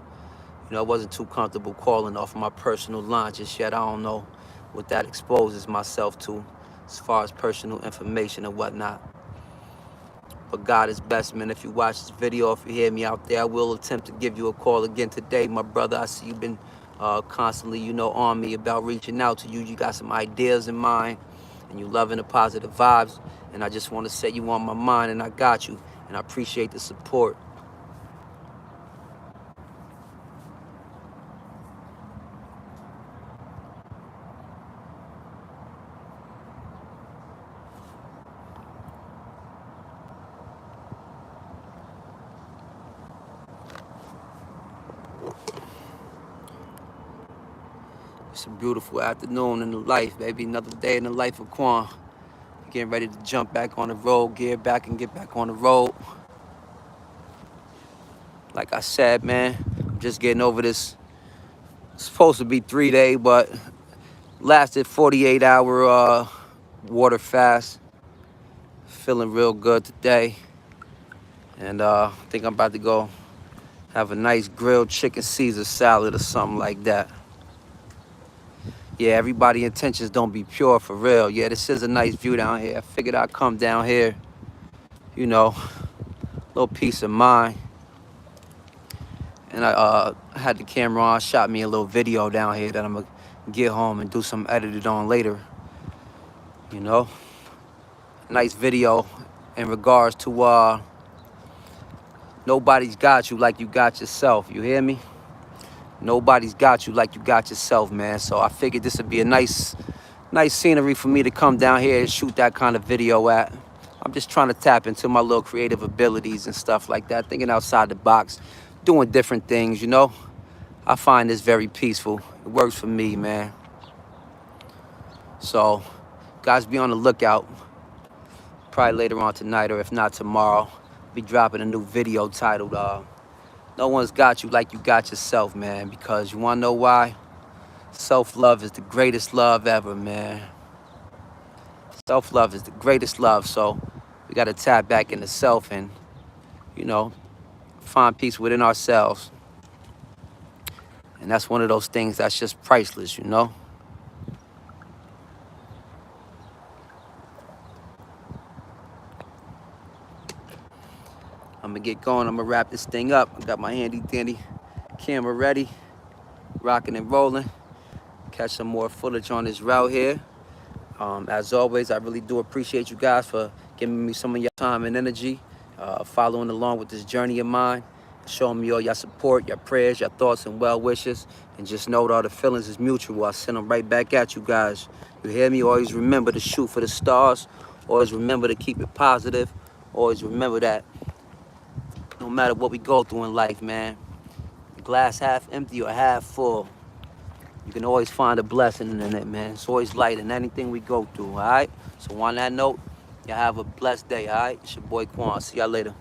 I wasn't too comfortable calling off my personal line just yet. I don't know what that exposes myself to as far as personal information and whatnot. But God is best, man. If you watch this video, if you hear me out there, I will attempt to give you a call again today, my brother. I see you've been constantly, on me about reaching out to you. You got some ideas in mind, and you loving the positive vibes. And I just want to say you on my mind, and I got you. And I appreciate the support. It's a beautiful afternoon in the life, baby. Another day in the life of Quan. Getting ready to jump back on the road, gear back and get back on the road. Like I said, man, I'm just getting over this. It's supposed to be 3-day, but lasted 48-hour water fast. Feeling real good today. And I think I'm about to go have a nice grilled chicken Caesar salad or something like that. Yeah, everybody's intentions don't be pure for real. Yeah, this is a nice view down here. I figured I'd come down here, little peace of mind. And I had the camera on, shot me a little video down here that I'm gonna get home and do some edited on later. Nice video in regards to nobody's got you like you got yourself. You hear me? Nobody's got you like you got yourself, man. So I figured this would be a nice scenery for me to come down here and shoot that kind of video at. I'm just trying to tap into my little creative abilities and stuff like that, thinking outside the box, doing different things, I find this very peaceful. It works for me, man. So, guys, be on the lookout. Probably later on tonight, or if not tomorrow, be dropping a new video titled, No One's Got You Like You Got Yourself, man. Because you want to know why? Self-love is the greatest love ever, man. Self-love is the greatest love. So we got to tap back into self and, find peace within ourselves. And that's one of those things that's just priceless, I'm going to get going. I'm going to wrap this thing up. I got my handy dandy camera ready, rocking and rolling. Catch some more footage on this route here. As always, I really do appreciate you guys for giving me some of your time and energy, following along with this journey of mine, showing me all your support, your prayers, your thoughts, and well wishes. And just know that all the feelings is mutual. I send them right back at you guys. You hear me? Always remember to shoot for the stars. Always remember to keep it positive. Always remember that no matter what we go through in life, man, glass half empty or half full, you can always find a blessing in it, man. It's always light in anything we go through, all right? So on that note, y'all have a blessed day, all right? It's your boy Quan. See y'all later.